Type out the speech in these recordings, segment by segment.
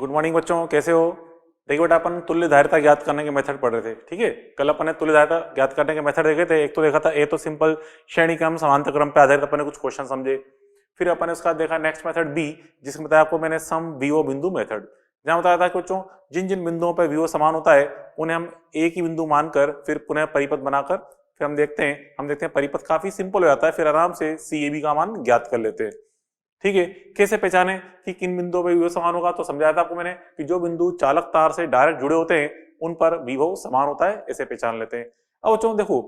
Good morning बच्चों, कैसे हो? देखिए बेटा, अपन तुल्य धारिता ज्ञात करने के मेथड पढ़ रहे थे। ठीक है, कल अपन ने तुल्य धारिता ज्ञात करने के मेथड देखे थे। एक तो देखा था ए तो सिंपल श्रेणी क्रम समांतर क्रम पे आधारित अपन ने कुछ क्वेश्चन समझे। फिर अपन ने उसका देखा नेक्स्ट मेथड बी, जिसमें बताया आपको मैंने सम वीओ बिंदु मेथड, जहां बताया था कि बच्चों जिन जिन बिंदुओं पर वीओ समान होता है उन्हें हम एक ही बिंदु मानकर फिर पुनः परिपथ बनाकर फिर हम देखते हैं परिपथ काफी सिंपल हो जाता है, फिर आराम से सी ए बी का मान ज्ञात कर लेते हैं। ठीक है, कैसे पहचाने कि किन बिंदुओं पर विभव समान होगा? तो समझाया था आपको मैंने कि जो बिंदु चालक तार से डायरेक्ट जुड़े होते हैं उन पर विभव समान होता है, ऐसे पहचान लेते हैं। अब बच्चों देखो,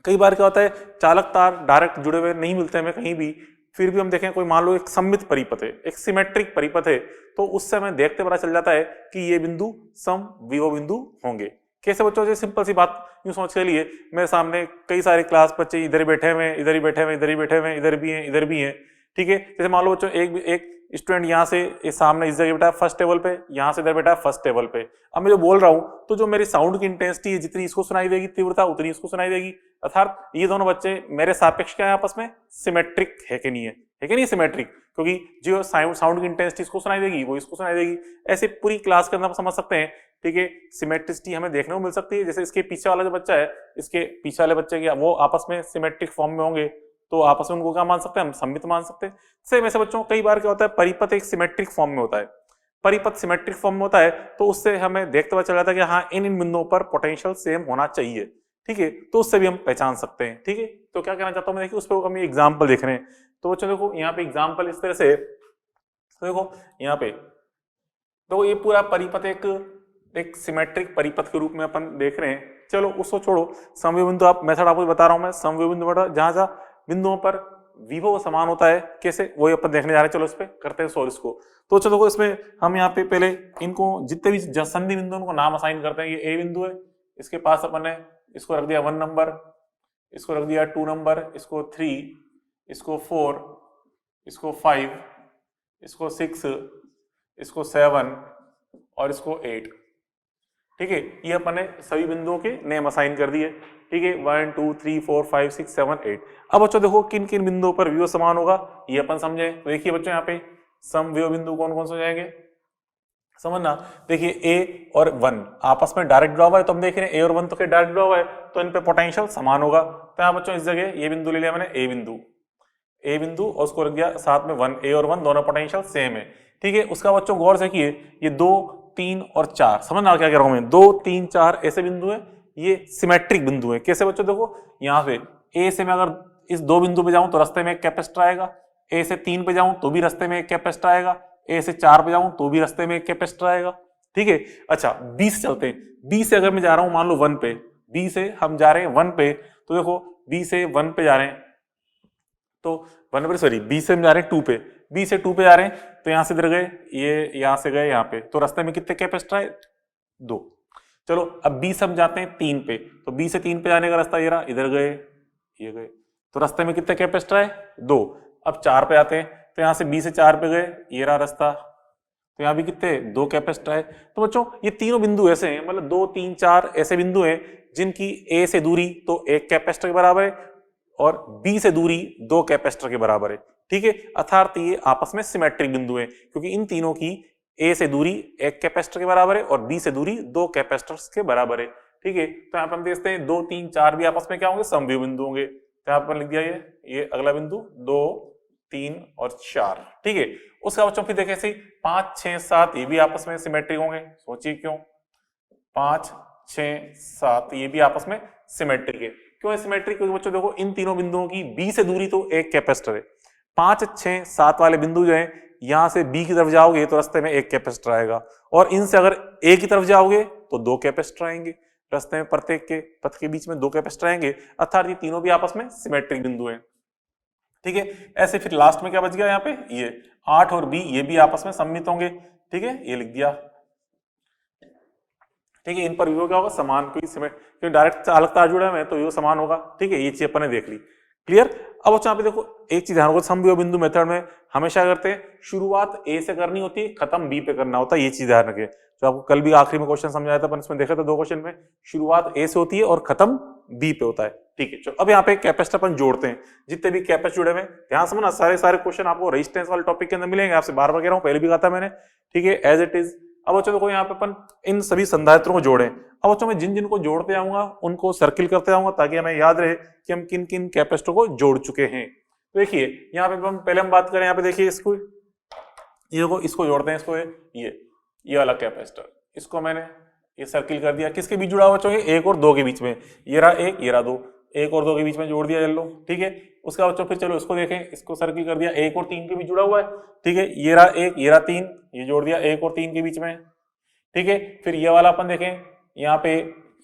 कई बार क्या होता है, चालक तार डायरेक्ट जुड़े हुए नहीं मिलते हमें कहीं भी, फिर भी हम देखें कोई मान लो एक सममित परिपथ है, एक सिमेट्रिक परिपथ है, तो उससे हमें देखते पता चल जाता है कि ये बिंदु सम विभव बिंदु होंगे। कैसे बच्चों? जैसे सिंपल सी बात यूं समझ के लिए, मेरे सामने कई सारे क्लास बच्चे इधर ही बैठे हुए हैं, इधर ही बैठे हुए हैं, इधर ही बैठे हुए हैं, इधर भी हैं, इधर भी हैं। ठीक है, जैसे मान लो बच्चों एक स्टूडेंट यहाँ से इस सामने इस जगह बैठा है फर्स्ट टेबल पे, यहाँ से इधर बैठा है फर्स्ट टेबल पे। अब मैं जो बोल रहा हूँ तो जो मेरी साउंड की इंटेंसिटी है, जितनी इसको सुनाई देगी तीव्रता उतनी इसको सुनाई देगी। अर्थात ये दोनों बच्चे मेरे सापेक्ष क्या है आपस में? सिमेट्रिक है कि नहीं है? है कि नहीं सिमेट्रिक? क्योंकि जो साउंड की इंटेंसिटी इसको सुनाई देगी वो इसको सुनाई देगी। ऐसे पूरी क्लास के अंदर हम समझ सकते हैं। ठीक है, सिमेट्रिसिटी हमें देखने को मिल सकती है। जैसे इसके पीछे वाला जो बच्चा है, इसके पीछे वाले बच्चे क्या वो आपस में सिमेट्रिक फॉर्म में होंगे, तो आपस में उनको क्या मान सकते हैं? हम सममित मान सकते हैं। सेम ऐसे बच्चों कई बार क्या होता है, परिपथ एक सिमेट्रिक फॉर्म में होता है। परिपथ सिमेट्रिक फॉर्म में होता है तो उससे हमें देखते हुए चल जाता है कि हाँ इन बिंदुओं पर पोटेंशियल सेम होना चाहिए। ठीक है, तो उससे भी हम पहचान सकते हैं। ठीक है, तो क्या कहना चाहता हूँ मैं, देखिए उस पर हम एग्जाम्पल देख रहे हैं। तो बच्चों देखो यहाँ पे एग्जाम्पल इस तरह से, तो देखो यहाँ पे तो ये पूरा परिपथ एक सिमेट्रिक परिपथ के रूप में अपन देख रहे हैं। चलो उसको छोड़ो, समविभव बिंदु आप मेथड आपको बता रहा हूं मैं। समविभव बिंदु मेथड जहां जहां बिंदुओं पर विभव समान होता है, कैसे वही अपन देखने जा रहे हैं। चलो इस पे करते हैं सोल्व इसको। तो चलो देखो, इसमें हम यहाँ पे पहले इनको जितने भी संधि बिंदु उनको नाम असाइन करते हैं। ये ए बिंदु है, इसके पास अपन ने इसको रख दिया 1 नंबर, इसको रख दिया 2 नंबर, इसको 3, इसको 4, इसको 5, इसको 6, इसको 7 और इसको 8। ठीक है, ये अपन ने सभी बिंदुओं के नेम असाइन कर दिए। ठीक है, 1 2 3 4 5 6 7 8। अब बच्चों देखो किन किन बिंदुओं पर विभव समान होगा ये अपन समझे। तो देखिए बच्चों यहाँ पे समविभव बिंदु कौन कौन से हो जाएंगे समझना। देखिए ए और 1 आपस में डायरेक्ट जुड़ा हुआ है, तो हम देख रहे हैं ए और 1 तो क्या डायरेक्ट जुड़ा हुआ है, तो इन पे पोटेंशियल समान होगा। तो यहाँ बच्चों इस जगह ये बिंदु ले लिया मैंने, ए बिंदु और उसको रख दिया साथ में 1। ए और 1 दोनों पोटेंशियल सेम है। ठीक है, उसका बच्चों गौर से किए, ये 2 3 और 4, समझना क्या कह रहा हूं मैं, 2 3 4 ऐसे बिंदु है, ये सिमेट्रिक बिंदु है। कैसे बच्चों? देखो यहाँ से ए से मैं अगर इस 2 बिंदु पे जाऊं तो रास्ते में एक कैपेसिटर आएगा, ए से 3 पे जाऊं तो भी रास्ते में एक कैपेसिटर आएगा, ए से 4 पे जाऊं तो भी रास्ते में एक कैपेसिटर आएगा। ठीक है, अच्छा बी से चलते हैं। बी से अगर मैं जा रहा हूं मान लो 1 पे, बी से हम जा रहे हैं 1 पे, तो देखो बी से 1 पे जा रहे हैं तो 1 पर सॉरी बी से हम जा रहे हैं 2 पे, बी से 2 पे जा रहे हैं तो यहां से इधर गए, ये यहां से गए यहाँ पे, तो रास्ते में कितने कैपेसिटर आए? 2। चलो अब बी से हम जाते हैं 3 पे, तो बी से 3 पे जाने का रास्ता ये रहा, इधर गए ये गए, तो रास्ते में कितने कैपेसिटर आए? 2। अब 4 पे आते हैं, तो यहाँ से बी से 4 पे गए, ये रहा रास्ता, तो यहाँ भी कितने? 2 कैपेसिटर आए। तो बच्चों ये तीनों बिंदु ऐसे हैं, मतलब 2 3 4 ऐसे बिंदु हैं जिनकी ए से दूरी तो 1 कैपेसिटर के बराबर है और बी से दूरी 2 कैपेसिटर के बराबर है। ठीक है, अर्थात ये आपस में सिमेट्रिक बिंदु हैं, क्योंकि इन तीनों की ए से दूरी 1 कैपेसिटर के बराबर है और बी से दूरी 2 कैपेसिटर्स के बराबर है। ठीक है, तो यहाँ पर हम देखते हैं 2 3 4 भी आपस में क्या होंगे? समविभव बिंदु होंगे। तो यहाँ पर लिख दिया ये अगला बिंदु 2 3 और 4। ठीक है, उसका बच्चों फिर देखें ऐसे 5 6 7 ये भी आपस में सिमेट्रिक होंगे। सोचिए क्यों? 5 6 7 ये भी आपस में सिमेट्रिक है। क्यों है सिमेट्रिक? क्योंकि बच्चों देखो इन तीनों बिंदुओं की बी से दूरी तो 1 कैपेसिटर है। 5 6 7 वाले बिंदु जो है, यहां से बी की तरफ जाओगे तो रास्ते में 1 कैपेसिटर आएगा, और इनसे अगर ए की तरफ जाओगे तो 2 कैपेसिटर आएंगे। रास्ते में प्रत्येक के पथ के बीच में 2 कैपेसिटर आएंगे, अर्थात ये तीनों भी आपस में सिमेट्रिक बिंदु हैं। ठीक है, ऐसे फिर लास्ट में क्या बच गया यहाँ पे? ये 8 और बी ये भी आपस में सममित होंगे। ठीक है, ये लिख दिया। ठीक है, इन पर विभव क्या होगा? समान, क्योंकि डायरेक्ट चालक तार जुड़ा है तो विभव समान होगा। ठीक है, ये चीज अपन ने देख ली। क्लियर। अब बच्चों यहाँ पे देखो एक चीज ध्यान रखो, समविभव बिंदु मेथड में हमेशा करते हैं शुरुआत ए से करनी होती है, खत्म बी पे करना होता है, ये चीज ध्यान रखिए। जो आपको कल भी आखिरी में क्वेश्चन समझाया था, अपन इसमें देखा था 2 क्वेश्चन में, शुरुआत ए से होती है और खत्म बी पे होता है। ठीक है, चलो अब यहाँ पे कैपेसिटर अपन जोड़ते हैं, जितने भी कैपेसिटर जुड़े हुए, ध्यान समझना सारे क्वेश्चन आपको रेजिस्टेंस वाले टॉपिक के अंदर मिलेंगे, आपसे बार बार कह रहा हूँ, पहले भी कहा था मैंने। ठीक है, एज इट इज। अब बच्चों देखो यहाँ पे अपन इन सभी संधारित्रों को जोड़े। अब बच्चों मैं जिन जिन को जोड़ते आऊंगा उनको सर्किल करते आऊंगा, ताकि हमें याद रहे कि हम किन किन कैपेसिटर को जोड़ चुके हैं। तो देखिए यहाँ पे पहले हम बात करें, यहाँ पे देखिए इसको, ये को इसको जोड़ते हैं, इसको ये वाला कैपेसिटर, इसको मैंने ये सर्किल कर दिया, किसके बीच जुड़ा हुआ बच्चों, 1 और 2 के बीच में, ये रहा 1 ये रहा 2, 1 और 2 के बीच में जोड़ दिया, चलो ठीक है। उसका बच्चों फिर चलो इसको देखें, इसको सर्किल कर दिया, 1 और 3 के बीच जुड़ा हुआ है, ठीक है, ये रहा 1 ये रहा 3, ये जोड़ दिया 1 और 3 के बीच में, ठीक है। फिर ये वाला अपन देखें, यहाँ पे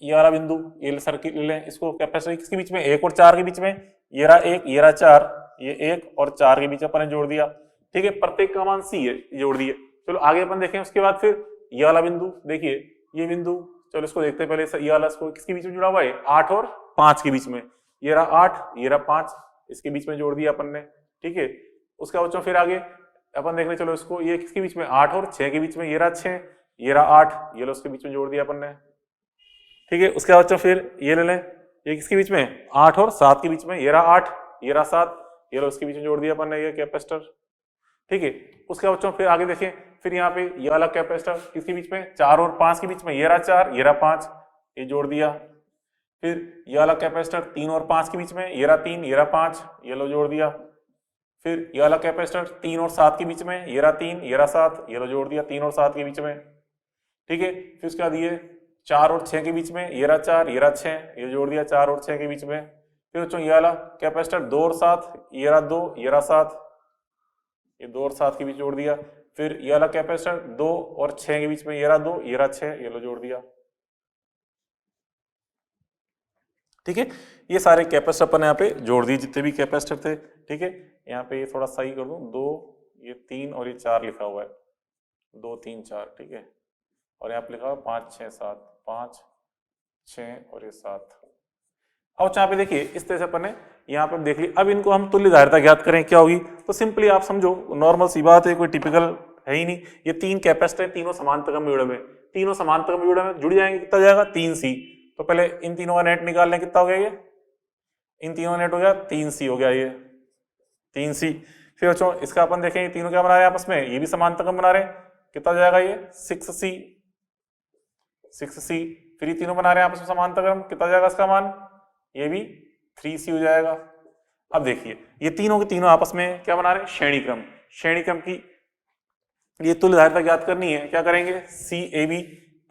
ये वाला बिंदु, ये सर्किल लें, इसको कैपेसिटर किसके बीच में, 1 और 4 के बीच में, ये रहा 1 ये रहा 4, ये 1 और 4 के बीच अपन ने जोड़ दिया, ठीक है। प्रत्येक का मान C है, जोड़ दिए। चलो आगे अपन देखें, उसके बाद फिर ये वाला बिंदु देखिए, ये बिंदु, चलो इसको देखते हैं पहले, ये वाला इसको किसके बीच में जुड़ा हुआ है, 8 और 5 के बीच में, ये रहा 8 ये रहा 5, इसके बीच में जोड़ दिया अपन ने, ठीक है। उसका बच्चों फिर आगे अपन देख रहे, चलो इसको, ये किसके बीच में, 8 और 6 के बीच में, ये रहा 6 ये रहा 8, ये लो उसके बीच में जोड़ दिया अपन ने, ठीक है। उसके बच्चों फिर ये ले लें, ये किसके बीच में, 8 और 7 के बीच में, ये रहा 8 ये रहा 7, ये लो उसके बीच में जोड़ दिया अपन ने ये कैपेसिटर, ठीक है। उसके बच्चों फिर आगे देखें, फिर यहाँ पे ये वाला कैपेसिटर किसके बीच में, 4 और 5 के बीच में, ये रहा 4 ये रहा 5, ये जोड़ दिया। फिर ये वाला कैपेसिटर 3 और 5 के बीच में, ये रहा 3 ये रहा 5, ये लो जोड़ दिया। फिर ये वाला कैपेसिटर 3 और 7 के बीच में, ये रहा 3 ये रहा 7, ये लो जोड़ दिया 3 और 7 के बीच में, ठीक है। फिर उसके बाद ये 4 और 6 के बीच में, ये रहा 4 ये रहा 6, ये जोड़ दिया 4 और 6 के बीच में। फिर बच्चों ये वाला कैपेसिटर 2 और 7, ये रहा 2 ये रहा 7, ये 2 और 7 के बीच जोड़ दिया। फिर ये वाला कैपेसिटर 2 और 6 के बीच में, ये रहा 2 ये रहा 6, ये लो जोड़ दिया, ठीक है। ये सारे कैपेसिटर अपन यहाँ पे जोड़ दिए, जितने भी कैपेसिटर थे, ठीक है। यहाँ पे ये थोड़ा सही कर दूं, 2 ये 3 और ये 4 लिखा हुआ है, 2 3 4, ठीक है। और यहाँ पे लिखा हुआ 5 6 7, 5 6 और ये 7। अब यहाँ पे देखिए इस तरह से अपन ने यहाँ पे देख ली। अब इनको हम तुल्य धारिता ज्ञात करें क्या होगी, तो सिंपली आप समझो, नॉर्मल सी बात है, कोई टिपिकल है ही नहीं। ये 3 कैपेसिटर तीनों समांतर क्रम में जुड़े हुए, तीनों समांतर क्रम में जुड़े हुए, जुड़ जाएंगे, कितना जाएगा 3C। तो पहले इन तीनों का नेट निकाल लें, कितना हो गया ये, इन तीनों का नेट हो गया 3C हो गया, ये 3C। फिर बच्चों इसका अपन देखें, तीनों क्या बना रहे हैं आपस में, ये भी समांतर क्रम बना रहे हैं, कितना हो जाएगा ये 6C। फिर ये तीनों बना रहे हैं आपस में समांतर क्रम, कितना जाएगा इसका मान, ये भी 3C हो जाएगा। अब देखिए ये तीनों के तीनों आपस में क्या बना रहे हैं, श्रेणी क्रम। श्रेणी क्रम की ये तुल्य धारिता ज्ञात करनी है, क्या करेंगे, CAB,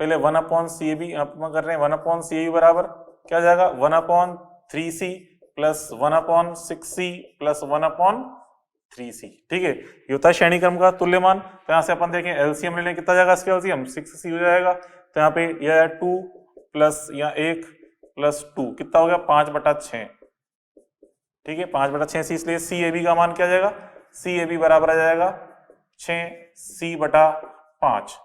पहले 1/CAB अपन कर रहे हैं, 1/CAB बराबर क्या जाएगा, 1/3C plus 1/6C plus 1/3C, ठीक है। ये होता है श्रेणी क्रम का तुल्य मान। तो यहाँ से अपन देखें LCM ले लें, कितना जाएगा इसका LCM, 6C हो जाएगा। तो यहाँ पे यह 2 प्लस या 1 प्लस 2 कितना हो गया, 5/6, ठीक है, 5/6C। इसलिए CAB का मान क्या जाएगा, CAB बराबर आ जाएगा 6C/5।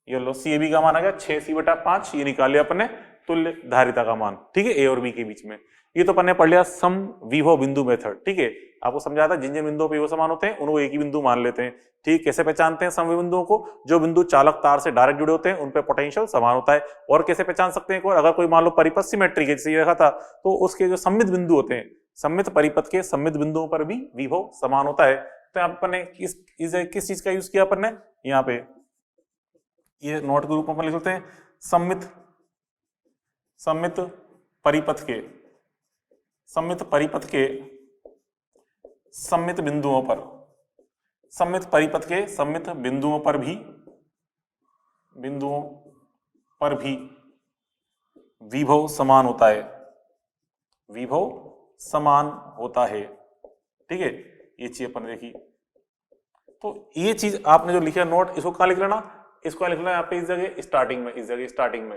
ये लो CAB का मान आ गया 6C/5, ये निकाल लिया अपन ने तुल्य धारिता का मान, ठीक है, A और B के बीच में। ये तो अपन ने पढ़ लिया समविभव बिंदु मेथड, ठीक है। आपको समझाया था जिन जिन बिंदुओं पे वो समान होते हैं उनको एक ही बिंदु मान लेते हैं, ठीक। कैसे पहचानते हैं समविभव बिंदुओं को, जो बिंदु चालक तार से डायरेक्ट जुड़े होते हैं उन पे पोटेंशियल समान होता है। और कैसे पहचान सकते हैं, अगर कोई मान लो परिपथ सिमेट्रिक है, जैसे ये रखा था, तो उसके जो सममित बिंदु होते हैं, सममित परिपथ के सममित बिंदुओं पर भी विभव समान होता है। तो अपन ने किस चीज का यूज किया, अपन ने यहाँ पे ये नोट के रूप में अपन लिख लेते हैं, सममित परिपथ के सममित बिंदुओं पर, सममित परिपथ के सममित बिंदुओं पर भी विभव समान होता है, विभव समान होता है, ठीक है। ये चीज अपन देखी। तो ये चीज आपने जो लिखा नोट, इसको कहाँ लिख लेना, इसको लिख लेना यहाँ पे, इस जगह स्टार्टिंग में,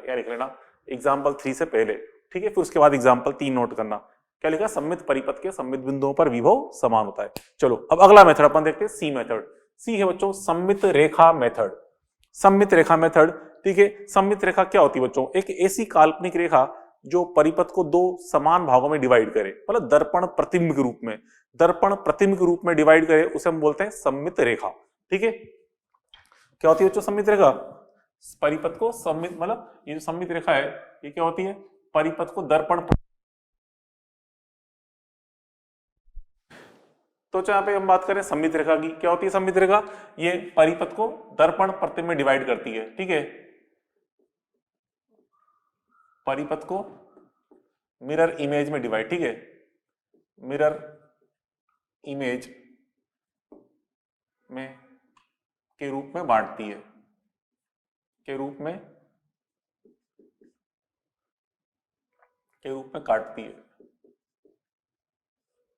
क्या लिख लेना, एग्जाम्पल 3 से पहले, ठीक है। फिर उसके बाद एग्जाम्पल 3 नोट करना, क्या लिखा, सममित परिपथ के सममित बिंदुओं पर विभव समान होता है। चलो अब अगला मेथड अपन देखते हैं, C मेथड। C है बच्चों सममित रेखा मेथड। सममित रेखा मेथड, ठीक है। सममित रेखा क्या होती है बच्चों, एक ऐसी काल्पनिक रेखा जो परिपथ को दो समान भागों में डिवाइड करे, मतलब दर्पण प्रतिबिंब के रूप में, दर्पण प्रतिबिंब के रूप में डिवाइड करे, उसे हम बोलते हैं सममित रेखा। ठीक है, क्या होती है बच्चों सममित रेखा? परिपथ को सममित, मतलब ये जो सममित रेखा है ये क्या होती है? परिपथ को दर्पण, तो यहाँ पे हम बात करें सममित रेखा की, क्या होती है सममित रेखा? ये परिपथ को दर्पण प्रतिबिंब में डिवाइड करती है। ठीक है, परिपथ को मिरर इमेज में डिवाइड, ठीक है, मिरर इमेज में के रूप में बांटती है, के रूप में काटती है।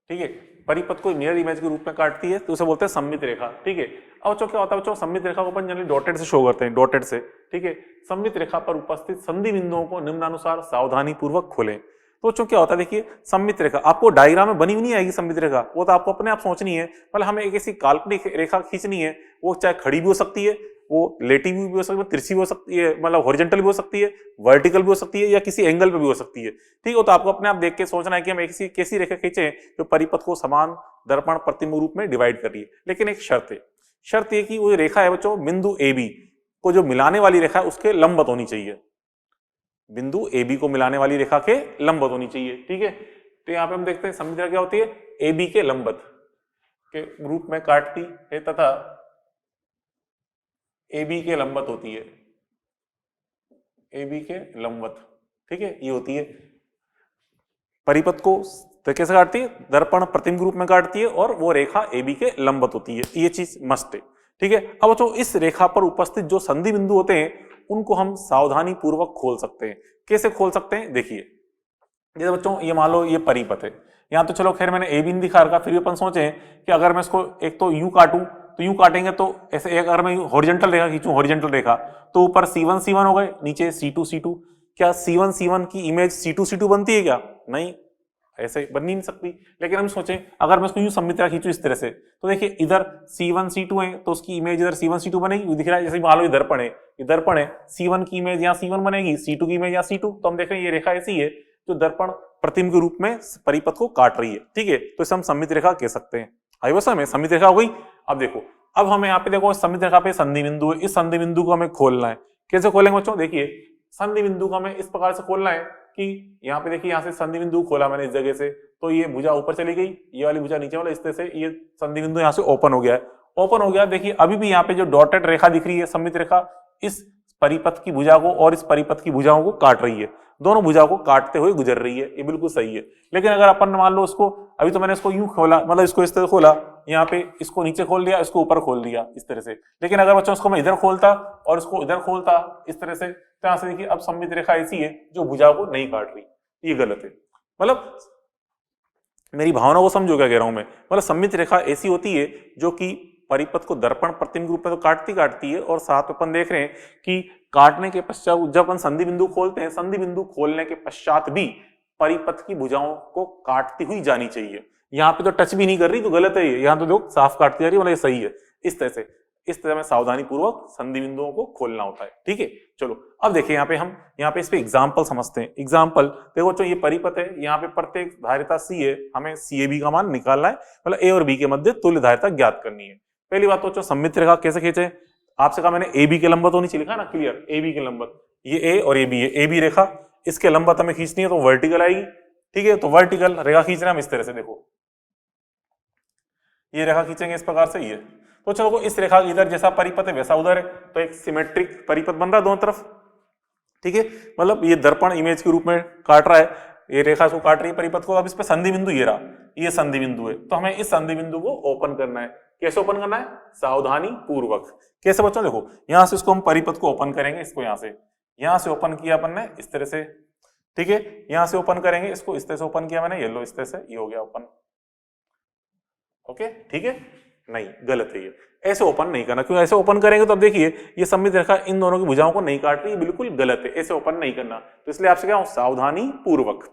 ठीक है, परिपथ को मिरर इमेज के रूप में काटती है तो उसे बोलते हैं सममित रेखा। ठीक है, अब बच्चों क्या होता है बच्चों, सममित रेखा को अपन जनरली डॉटेड से शो करते हैं, डॉटेड से। ठीक है, सममित रेखा पर उपस्थित संधि बिंदुओं को निम्नानुसार सावधानी पूर्वक खोलें। तो बच्चों क्या होता है, देखिए सममित रेखा आपको डायग्राम में बनी हुई नहीं आएगी सममित रेखा, वो तो आपको अपने आप सोचनी है। मतलब हमें एक ऐसी काल्पनिक रेखा खींचनी है, वो चाहे खड़ी भी हो सकती है, वो लेटी भी हो सकती है, तिरछी भी हो सकती है, मतलब हॉरिजॉन्टल भी हो सकती है, वर्टिकल भी हो सकती है, या किसी एंगल पे भी हो सकती है। ठीक है, तो आपको अपने आप देख के सोचना है कि हम एक कैसी रेखा खींचे जो परिपथ को समान दर्पण प्रतिबिंब रूप में डिवाइड कर रही है। लेकिन एक शर्त है, शर्त ये कि वो रेखा है बच्चों बिंदु ए बी को जो मिलाने वाली रेखा है उसके लंबवत होनी चाहिए, बिंदु ए बी को मिलाने वाली रेखा के लंबवत होनी चाहिए। ठीक है, तो यहाँ पे हम देखते हैं सममित रेखा क्या होती है, ए बी के लंबवत के रूप में काटती है तथा ए बी के लंबवत होती है, ए बी के लंबवत। ठीक है, ये होती है परिपथ को कैसे काटती है, दर्पण प्रतिबिंब रूप में काटती है, और वो रेखा ए बी के लंबवत होती है, ये चीज मस्ट है। ठीक है, अब बच्चों इस रेखा पर उपस्थित जो संधि बिंदु होते हैं उनको हम सावधानी पूर्वक खोल सकते हैं। कैसे खोल सकते हैं, देखिए जैसे बच्चों ये मान लो ये परिपथ है, यहाँ तो चलो खैर मैंने ए बी नहीं दिखा रखा, फिर भी अपन सोचे कि अगर मैं इसको एक तो यूं काटूं, तो यूं काटेंगे तो ऐसे, एक अगर मैं हॉरिजॉन्टल रेखा खींचूं, हॉरिजॉन्टल रेखा, तो ऊपर C1 C1 हो गए, नीचे C2 C2। क्या C1 C1 की इमेज C2 C2 बनती है क्या? नहीं, ऐसे बन नहीं सकती। लेकिन हम सोचें अगर मैं इसको यूं सममित रेखा खींचूं इस तरह से, तो देखिए इधर C1 C2 है तो उसकी इमेज इधर C1 C2 बनेगी, दिख रहा है जैसे मान लो ये दर्पण है, ये दर्पण है, C1 की इमेज यहाँ C1 बनेगी, C2 की इमेज यहाँ C2। तो हम देख रहे हैं ये रेखा ऐसी है जो दर्पण प्रतिबिंब के रूप में परिपथ को काट रही है। ठीक है, तो इसे हम सममित रेखा कह सकते हैं। आई बस हमें सममित रेखा हो गई। अब देखो, अब हमें यहाँ पे देखो सममित रेखा पे संधि बिंदु है, इस संधि बिंदु को हमें खोलना है। कैसे खोलेंगे बच्चों, देखिए संधि बिंदु को हमें इस प्रकार से खोलना है कि यहाँ पे देखिए यहाँ से संधि बिंदु खोला मैंने इस जगह से, तो ये भुजा ऊपर चली गई, ये वाली भुजा नीचे, वाला इस तरह से ये संधि बिंदु यहाँ से ओपन हो गया है, ओपन हो गया। देखिए अभी भी यहाँ पे जो डॉटेड रेखा दिख रही है सममित रेखा, इस परिपथ की भुजा को और इस परिपथ की भुजाओं को काट रही है, दोनों भुजाओं को काटते हुए गुजर रही है, ये बिल्कुल सही है। लेकिन अगर अपन मान लो इसको, अभी तो मैंने इसको यूं खोला, मतलब इसको इस तरह खोला, यहाँ पे इसको नीचे खोल दिया, इसको ऊपर खोल दिया इस तरह से। लेकिन अगर बच्चों इसको मैं इधर खोलता और इसको इधर खोलता इस तरह से, तो यहाँ से देखिए अब सममित रेखा ऐसी है जो भुजा को नहीं काट रही, ये गलत है। मतलब मेरी भावना को समझो क्या कह रहा हूं मैं, मतलब सममित रेखा ऐसी होती है जो कि परिपथ को दर्पण प्रतिबिंब रूप में तो काटती है, और साथ में अपन देख रहे हैं कि काटने के पश्चात जब अपन संधि बिंदु खोलते हैं, संधि बिंदु खोलने के पश्चात भी परिपथ की भुजाओं को काटती हुई जानी चाहिए। यहाँ पे तो टच भी नहीं कर रही तो गलत है, यहाँ तो देखो साफ काटती जा रही है, मतलब ये सही है। इस तरह में सावधानी पूर्वक संधि बिंदुओं को खोलना होता है। ठीक है, चलो अब देखिए यहाँ पे इस पे एग्जाम्पल समझते हैं। एग्जाम्पल देखो बच्चों, ये परिपथ है, यहाँ पे प्रत्येक धारिता C है, हमें CAB का मान निकालना है, मतलब A और B के मध्य तुल्य धारिता ज्ञात करनी है। पहली बात तो सममित रेखा कैसे खींचे, आपसे कहा मैंने AB के लंबवत होनी चाहिए, लिखा ना क्लियर, AB के लंबवत, ये A और AB है, AB रेखा, इसके लंबवत हमें खींचनी है तो वर्टिकल आएगी। ठीक है, तो वर्टिकल रेखा खींच रहे हैं हम इस तरह से, देखो ये रेखा खींचेंगे इस प्रकार से, ये तो चलो इस रेखा इधर जैसा परिपथ है वैसा उधर है, तो एक सिमेट्रिक परिपथ बन रहा है दोनों तरफ। ठीक है, मतलब ये दर्पण इमेज के रूप में काट रहा है, ये रेखा इसको काट रही है परिपथ को। अब इस पे संधि बिंदु ये रहा, ये संधि बिंदु है, तो हमें इस संधि बिंदु को ओपन करना है। कैसे ओपन करना है, सावधानी पूर्वक। कैसे बच्चों, देखो यहां से इसको हम परिपथ को ओपन करेंगे, इसको यहां से ओपन किया अपन ने इस तरह से। ठीक है, यहां से ओपन करेंगे, इसको इस तरह से ओपन किया मैंने, ये लो इस तरह से, ये हो गया ओपन। ओके, ठीक है, नहीं गलत है, ये ऐसे ओपन नहीं करना, क्योंकि ऐसे ओपन करेंगे तो अब देखिए ये सममित रेखा इन दोनों की भुजाओं को नहीं काट रही, बिल्कुल गलत है, ऐसे ओपन नहीं करना। तो इसलिए आपसे क्या हूं, सावधानी पूर्वक।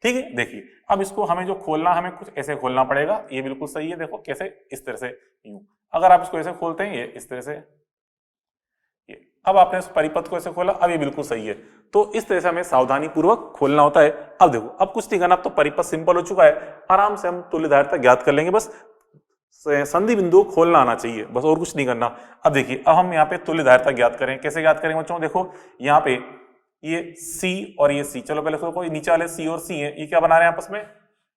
ठीक है, देखिए अब इसको हमें जो खोलना, हमें कुछ ऐसे खोलना पड़ेगा, ये बिल्कुल सही है। देखो कैसे, इस तरह से यूं, अगर आप इसको ऐसे खोलते हैं, ये इस तरह से, ये अब आपने इस परिपथ को ऐसे खोला, अब ये बिल्कुल सही है। तो इस तरह से हमें सावधानी पूर्वक खोलना होता है। अब देखो, अब कुछ नहीं करना, अब तो परिपथ सिंपल हो चुका है, आराम से हम तुल्य धारिता ज्ञात कर लेंगे, बस संधि बिंदु को खोलना आना चाहिए, बस और कुछ नहीं करना। अब देखिए, अब हम यहाँ पे तुल्य धारिता ज्ञात करें, कैसे ज्ञात करेंगे बच्चों? देखो यहाँ पे ये C और ये C, चलो पहले कोई नीचे वाले C और C है, ये क्या बना रहे हैं आपस में?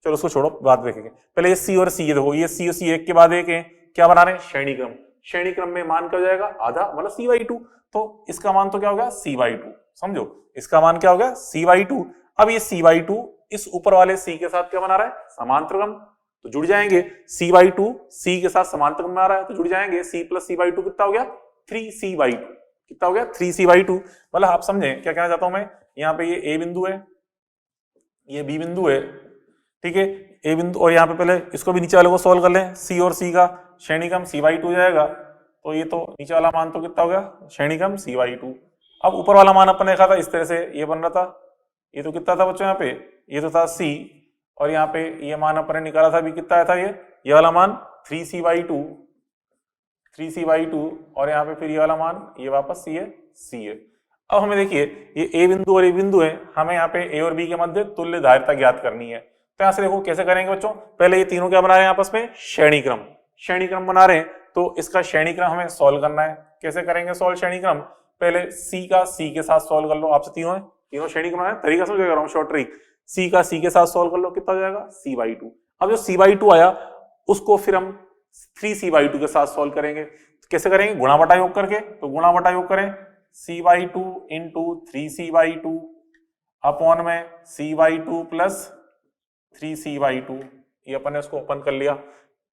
चलो उसको छोड़ो, बाद देखेंगे। पहले ये C और C, ये देखो ये C और C एक के बाद एक है, क्या बना रहे हैं? श्रेणी क्रम। श्रेणी क्रम में मान क्या हो जाएगा? आधा, मतलब C/2। तो इसका मान तो क्या हो गया? C/2। समझो, इसका मान क्या हो गया? C/2। अब ये C/2 इस ऊपर वाले C के साथ क्या बना रहा है? समांतर क्रम, तो जुड़ जाएंगे। C/2 C के साथ समांतर क्रम में आ रहा है, तो जुड़ जाएंगे। C + C/2 कितना हो गया? 3C/2। कितना हो गया? 3C/2। मतलब आप समझे क्या कहना चाहता हूं मैं? यहाँ पे ये A बिंदु है, ये B बिंदु है, ठीक है, A बिंदु, और यहाँ पे पहले इसको भी नीचे वाले को सोल्व कर लें। C और C का श्रेणी क्रम C/2 जाएगा, तो ये तो नीचे वाला मान तो कितना हो गया? श्रेणी क्रम C/2। अब ऊपर वाला मान अपन ने देखा था इस तरह से, ये बन रहा था, ये तो कितना था बच्चों यहाँ पे? ये तो था C, और यहाँ पे ये मान अपन ने निकाला था, अभी कितना था? ये वाला मान 3C/2, 3C/2, और यहाँ पे फिर ये वाला मान, ये वापस C है। अब हमें देखिए, ये A बिंदु और A बिंदु है, हमें यहाँ पे A और B के मध्य तुल्य धारिता ज्ञात करनी है। तो यहाँ से देखो कैसे करेंगे बच्चों? पहले ये तीनों क्या बना रहे हैं आपस में? श्रेणी क्रम। श्रेणी क्रम बना रहे हैं, तो इसका श्रेणी क्रम हमें सॉल्व करना है। कैसे करेंगे सॉल्व श्रेणी क्रम? पहले C का C के साथ सॉल्व कर लो, आपसे तीनों श्रेणी क्रम है, तरीका समझ रहा हूँ, शॉर्ट ट्रिक। C का C के साथ सॉल्व कर लो, कितना हो जाएगा? C/2। अब जो C/2 आया, उसको फिर हम 3C/2 के साथ सॉल्व करेंगे। कैसे करेंगे? गुणा बटा योग करके। तो गुणा बटा योग करें, C/2 इंटू 3C/2 अपॉन में C/2 प्लस 3C/2। ये अपन ने उसको ओपन कर लिया,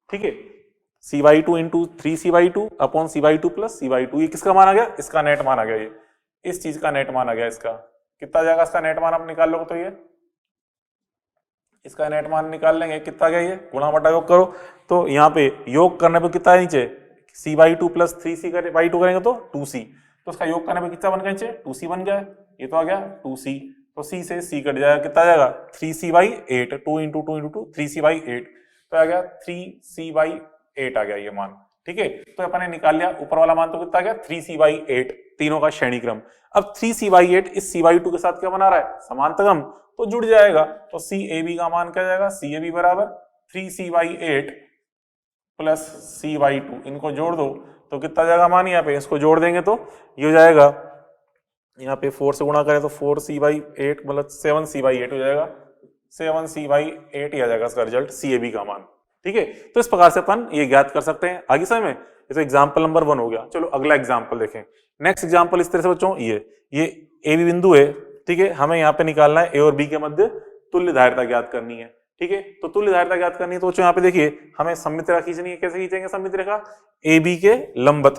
ठीक है। C/2 into 3C/2 upon C/2 plus C/2। ये किसका मान आ गया? इसका नेट मान आ गया, ये इस चीज का नेट मान आ गया। इसका कितना जाएगा? इसका नेट मान आप निकाल लोगे तो ये इसका नेट मान निकाल लेंगे, कितना गया? ये गुणा बटा योग करो, तो यहाँ पे योग करने पे कितना है नीचे? C/2 प्लस 3C/2 करेंगे तो 2C, तो उसका योग करने पे कितना बन गया नीचे? 2C बन गया। ये तो आ गया 2C, तो C से C कट जाएगा, कितना जाएगा? 3C/8, 2 इंटू 2 इंटू 2 3C/8, तो आ गया 3C/8 आ गया ये मान, ठीक है। तो अपन ने निकाल लिया, ऊपर वाला मान तो कितना आ गया? 3C/8, तीनों का श्रेणी क्रम। अब 3C/8 इस C/2 के साथ क्या बना रहा है? समांतर क्रम, तो जुड़ जाएगा। तो CAB का मान क्या जाएगा? CAB बराबर 3C/8 प्लस C/2, इनको जोड़ दो तो कितना जाएगा मान? यहाँ पे इसको जोड़ देंगे तो ये हो जाएगा, यहाँ पे 4 से गुणा करें तो 4C/8 मतलब 7C/8 हो जाएगा, 7C/8 ही आ जाएगा इसका रिजल्ट, CAB का मान, ठीक है। तो इस प्रकार से अपन ये ज्ञात कर सकते हैं। आगे समय में ये तो एग्जाम्पल नंबर 1 हो गया। चलो अगला एग्जाम्पल देखें। नेक्स्ट एग्जाम्पल इस तरह से बच्चों, ये AB बिंदु है, ठीक है, हमें यहाँ पे निकालना है A और B के मध्य तुल्य धारिता ज्ञात करनी है, ठीक है। तो तुल्य धारिता ज्ञात करनी है, तो बच्चों यहाँ पे देखिए हमें सममित रेखा खींचनी है। कैसे खींचेंगे सममित रेखा? AB के लंबवत,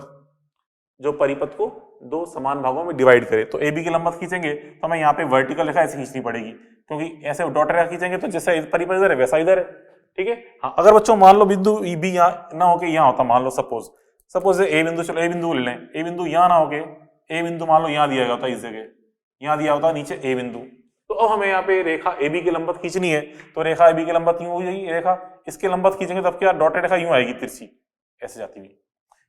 जो परिपथ को दो समान भागों में डिवाइड करे, तो AB के लंबवत खींचेंगे तो हमें यहाँ पे वर्टिकल रेखा ऐसे खींचनी पड़ेगी, क्योंकि ऐसे डॉट रेखा खींचेंगे तो जैसा परिपथ इधर है वैसा इधर है, ठीक है। हाँ, अगर बच्चों मान लो बिंदु B यहाँ ना होके यहाँ होता, मान लो सपोज A बिंदु, चलो A बिंदु ले लें, A बिंदु यहाँ ना होके A बिंदु मान लो यहाँ दिया गया होता, इस जगह यहाँ दिया होता नीचे A बिंदु, तो अब हमें यहाँ पे रेखा AB की लंबवत खींचनी है। तो रेखा AB की लंबवत यूं हो जाएगी, रेखा इसके लंबवत खींचेंगे तब क्या? डॉटेड रेखा यूं आएगी तिरछी, ऐसे जाती हुई,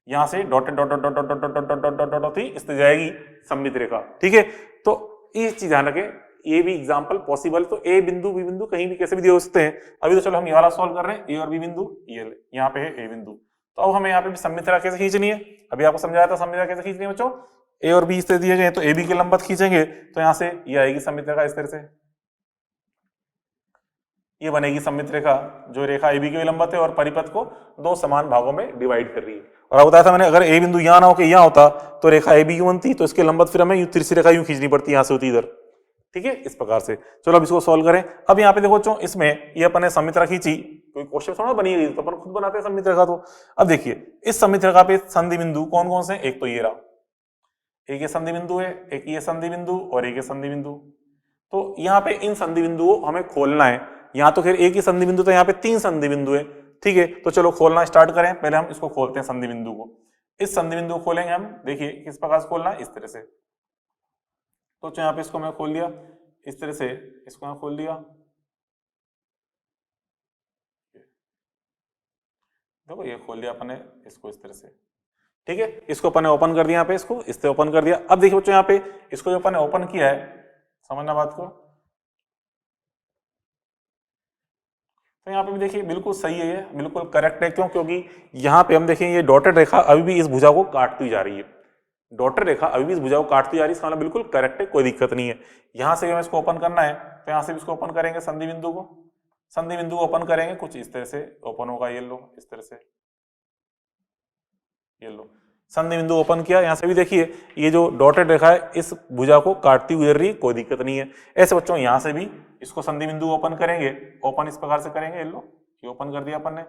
यहाँ से dotted dot dot dot dot dot dot dot dot dot होती इस तरह जाएगी सममित रेखा, ठीक है। तो ये चीज ध्यान रखें, ये भी एग्जाम्पल पॉसिबल, तो A बिंदु B बिंदु कहीं भी कैसे भी दे हो सकते हैं। अभी तो चलो हम ये वाला सॉल्व कर रहे हैं, A और B बिंदु, ये यहाँ पे है A बिंदु, तो अब हमें यहाँ पे भी सममित रेखा कैसे खींचनी है। अभी आपको समझाया था सममित रेखा कैसे खींचनी है बच्चों। A और B इस तरह दिए गए, तो AB की लंबवत खींचेंगे तो यहाँ से ये आएगी सममित रेखा, इस तरह से ये बनेगी सममित रेखा, जो रेखा AB की लंबवत है और परिपथ को दो समान भागों में डिवाइड कर रही है। और बताया था मैंने, अगर A बिंदु यहाँ ना होकर यहाँ होता तो रेखा AB यूं बनती, तो इसके लंबवत फिर हमें यूं तिरछी रेखा यूं खींचनी पड़ती, यहाँ से होती इधर, ठीक है, इस प्रकार से। चलो अब इसको सॉल्व करें। अब यहाँ पे देखो बच्चों, इसमें ये अपन ने सममित रेखा खींची, कोई क्वेश्चन थोड़ा बनी गई, तो अपन खुद बनाते हैं सममित रेखा। तो अब देखिए इस सममित रेखा पे संधि बिंदु कौन कौन से? एक तो ये रहा, एक ये संधि बिंदु है, एक ये संधि बिंदु और एक ये संधि बिंदु। तो यहाँ पे इन संधि बिंदुओं को हमें खोलना है। यहाँ तो खैर एक ही संधि बिंदु, तो यहाँ पे 3 संधि बिंदु है, ठीक है। तो चलो खोलना स्टार्ट करें। पहले हम इसको खोलते हैं संधि बिंदु को। इस संधि बिंदु को खोलेंगे हम, देखिए किस प्रकार से खोलना है, इस तरह से। तो यहाँ पे इसको मैं खोल दिया इस तरह से, इसको मैं खोल दिया, देखो ये खोल दिया अपने इसको इस तरह से, ठीक है। इसको अपन ने ओपन कर दिया, यहाँ पे इसको इस तरह ओपन कर दिया। अब देखिए बच्चों यहाँ पे इसको जो अपन ने ओपन किया है, समझना बात को। तो यहाँ पे भी देखिए बिल्कुल सही है, ये बिल्कुल करेक्ट है। क्यों? क्योंकि यहाँ पे हम देखें ये डॉटेड रेखा अभी भी इस भुजा को काटती जा रही है, डॉटेड रेखा अभी भी इस भुजा को काटती जा रही है, इसका मतलब बिल्कुल करेक्ट है, कोई दिक्कत नहीं है। यहाँ से भी हमें इसको ओपन करना है तो यहाँ से भी इसको ओपन करेंगे, संधि बिंदु को, संधि बिंदु को ओपन करेंगे, कुछ इस तरह से ओपन होगा, ये लो इस तरह से, ये लो संधि बिंदु ओपन किया। यहाँ से भी देखिए ये जो डॉटेड रेखा है इस भुजा को काटती हुई गुजर रही है, कोई दिक्कत नहीं है। ऐसे बच्चों यहाँ से भी इसको संधि बिंदु ओपन करेंगे, ओपन इस प्रकार से करेंगे, ये लो ये ओपन कर दिया अपन ने,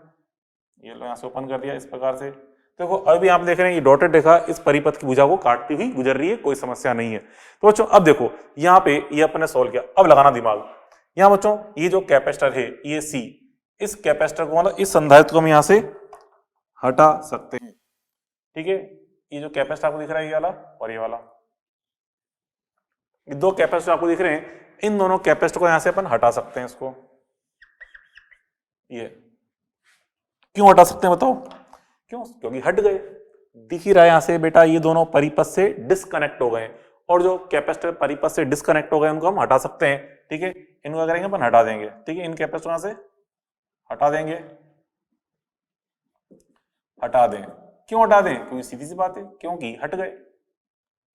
ये लो यहाँ से ओपन कर दिया इस प्रकार से। देखो अभी आप देख रहे हैं ये डॉटेड रेखा इस परिपथ की भुजा को काटती हुई गुजर रही है, कोई समस्या नहीं है। तो बच्चों अब देखो यहाँ पे ये अपन ने सोल्व किया, अब लगाना दिमाग। यहाँ बच्चों ये जो कैपेसिटर है ये सी, इस कैपेसिटर को मतलब इस संधारित्र को हम यहाँ से हटा सकते हैं, ठीक है। ये जो कैपेसिटर आपको दिख रहा है ये वाला और ये वाला, ये दो कैपेसिटर आपको दिख रहे हैं, इन दोनों कैपेसिटर को यहां से अपन हटा सकते हैं इसको। ये क्यों हटा सकते हैं बताओ? क्यों? क्योंकि हट गए, दिख ही रहा है यहां से बेटा, ये दोनों परिपथ से डिस्कनेक्ट हो गए, और जो कैपेसिटर परिपथ से डिस्कनेक्ट हो गए उनको हम हटा सकते हैं, ठीक है। इनको क्या करेंगे अपन? हटा देंगे, ठीक है। इन कैपेसिटर से हटा देंगे, हटा दें। क्यों हटा दें? क्योंकि सीधी सी बात है, क्योंकि हट गए,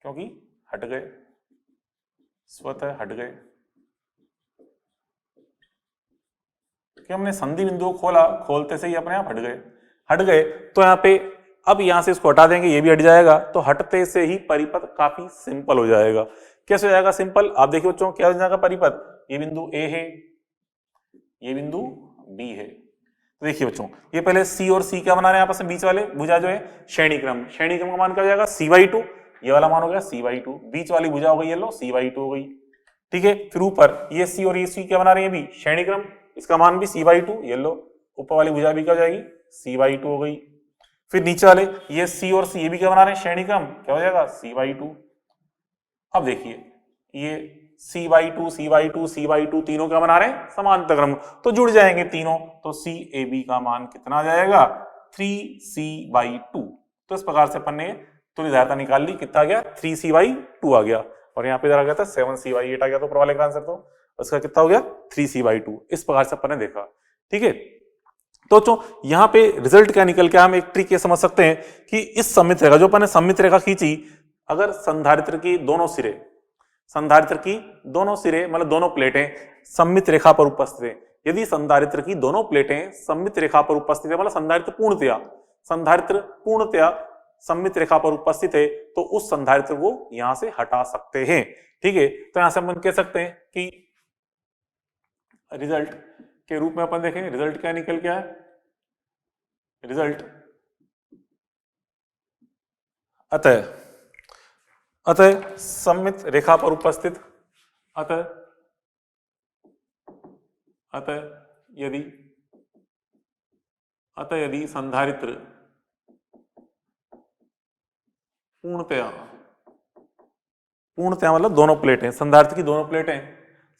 क्योंकि हट गए, स्वतः हट गए, कि हमने संधि बिंदु को खोला, खोलते से ही अपने आप हट गए, हट गए। तो यहाँ पे अब यहां से इसको हटा देंगे, ये भी हट जाएगा, तो हटते से ही परिपथ काफी सिंपल हो जाएगा। कैसे हो जाएगा सिंपल? आप देखिए बच्चों क्या हो जाएगा परिपथ, ये बिंदु ए है, ये बिंदु बी है। तो देखिए बच्चों ये पहले सी और सी क्या बना रहे हैं आपस में, बीच वाले भुजा जो है श्रेणी क्रम, श्रेणी क्रम का मान क्या हो जाएगा? c/2, ये वाला मान हो गया c/2, बीच वाली भुजा हो गई ये लो c/2 हो गई, ठीक है। फिर ऊपर ये सी और ये सी क्या बना रही है भी? श्रेणी क्रम, इसका मान भी c/2, ये लो ऊपर वाली भुजा भी क्या हो जाएगी? c/2 हो गई। फिर नीचे वाले ये सी और सी ये भी क्या बना रहे हैं? श्रेणी क्रम, क्या हो जाएगा? c/2। अब देखिए ये c/2 c/2 c/2 तीनों क्या बना रहे हैं? समांतर क्रम, तो जुड़ जाएंगे तीनों, तो CAB का मान कितना आ जाएगा? 3c/2। तो इस प्रकार से अपन ने तुल्य धारिता निकाल ली, कितना आ गया? 3c/2 आ गया, और यहाँ पे इधर आ गया था 7c/8 आ गया, तो ऊपर वाले का आंसर तो उसका कितना हो गया? 3c/2। इस प्रकार से अपन ने देखा, ठीक है। तो यहाँ पे रिजल्ट क्या निकल के हम एक ट्रिक ये समझ सकते हैं कि इस सममित रेखा, जो अपन ने सममित रेखा खींची, अगर संधारित्र की दोनों सिरे, संधारित्र की दोनों सिरे मतलब दोनों प्लेटें सममित रेखा पर उपस्थित है, यदि संधारित्र की दोनों प्लेटें सममित रेखा पर उपस्थित है, मतलब संधारित्र पूर्णतया सममित रेखा पर उपस्थित है, तो उस संधारित्र को यहां से हटा सकते हैं, ठीक है। तो यहां से हम कह सकते हैं कि रिजल्ट के रूप में अपन देखें, रिजल्ट क्या निकल के आया? रिजल्ट अतः सममित रेखा पर उपस्थित, अतः यदि संधारित्र पूर्णतया मतलब दोनों प्लेटें, संधारित्र की दोनों प्लेटें,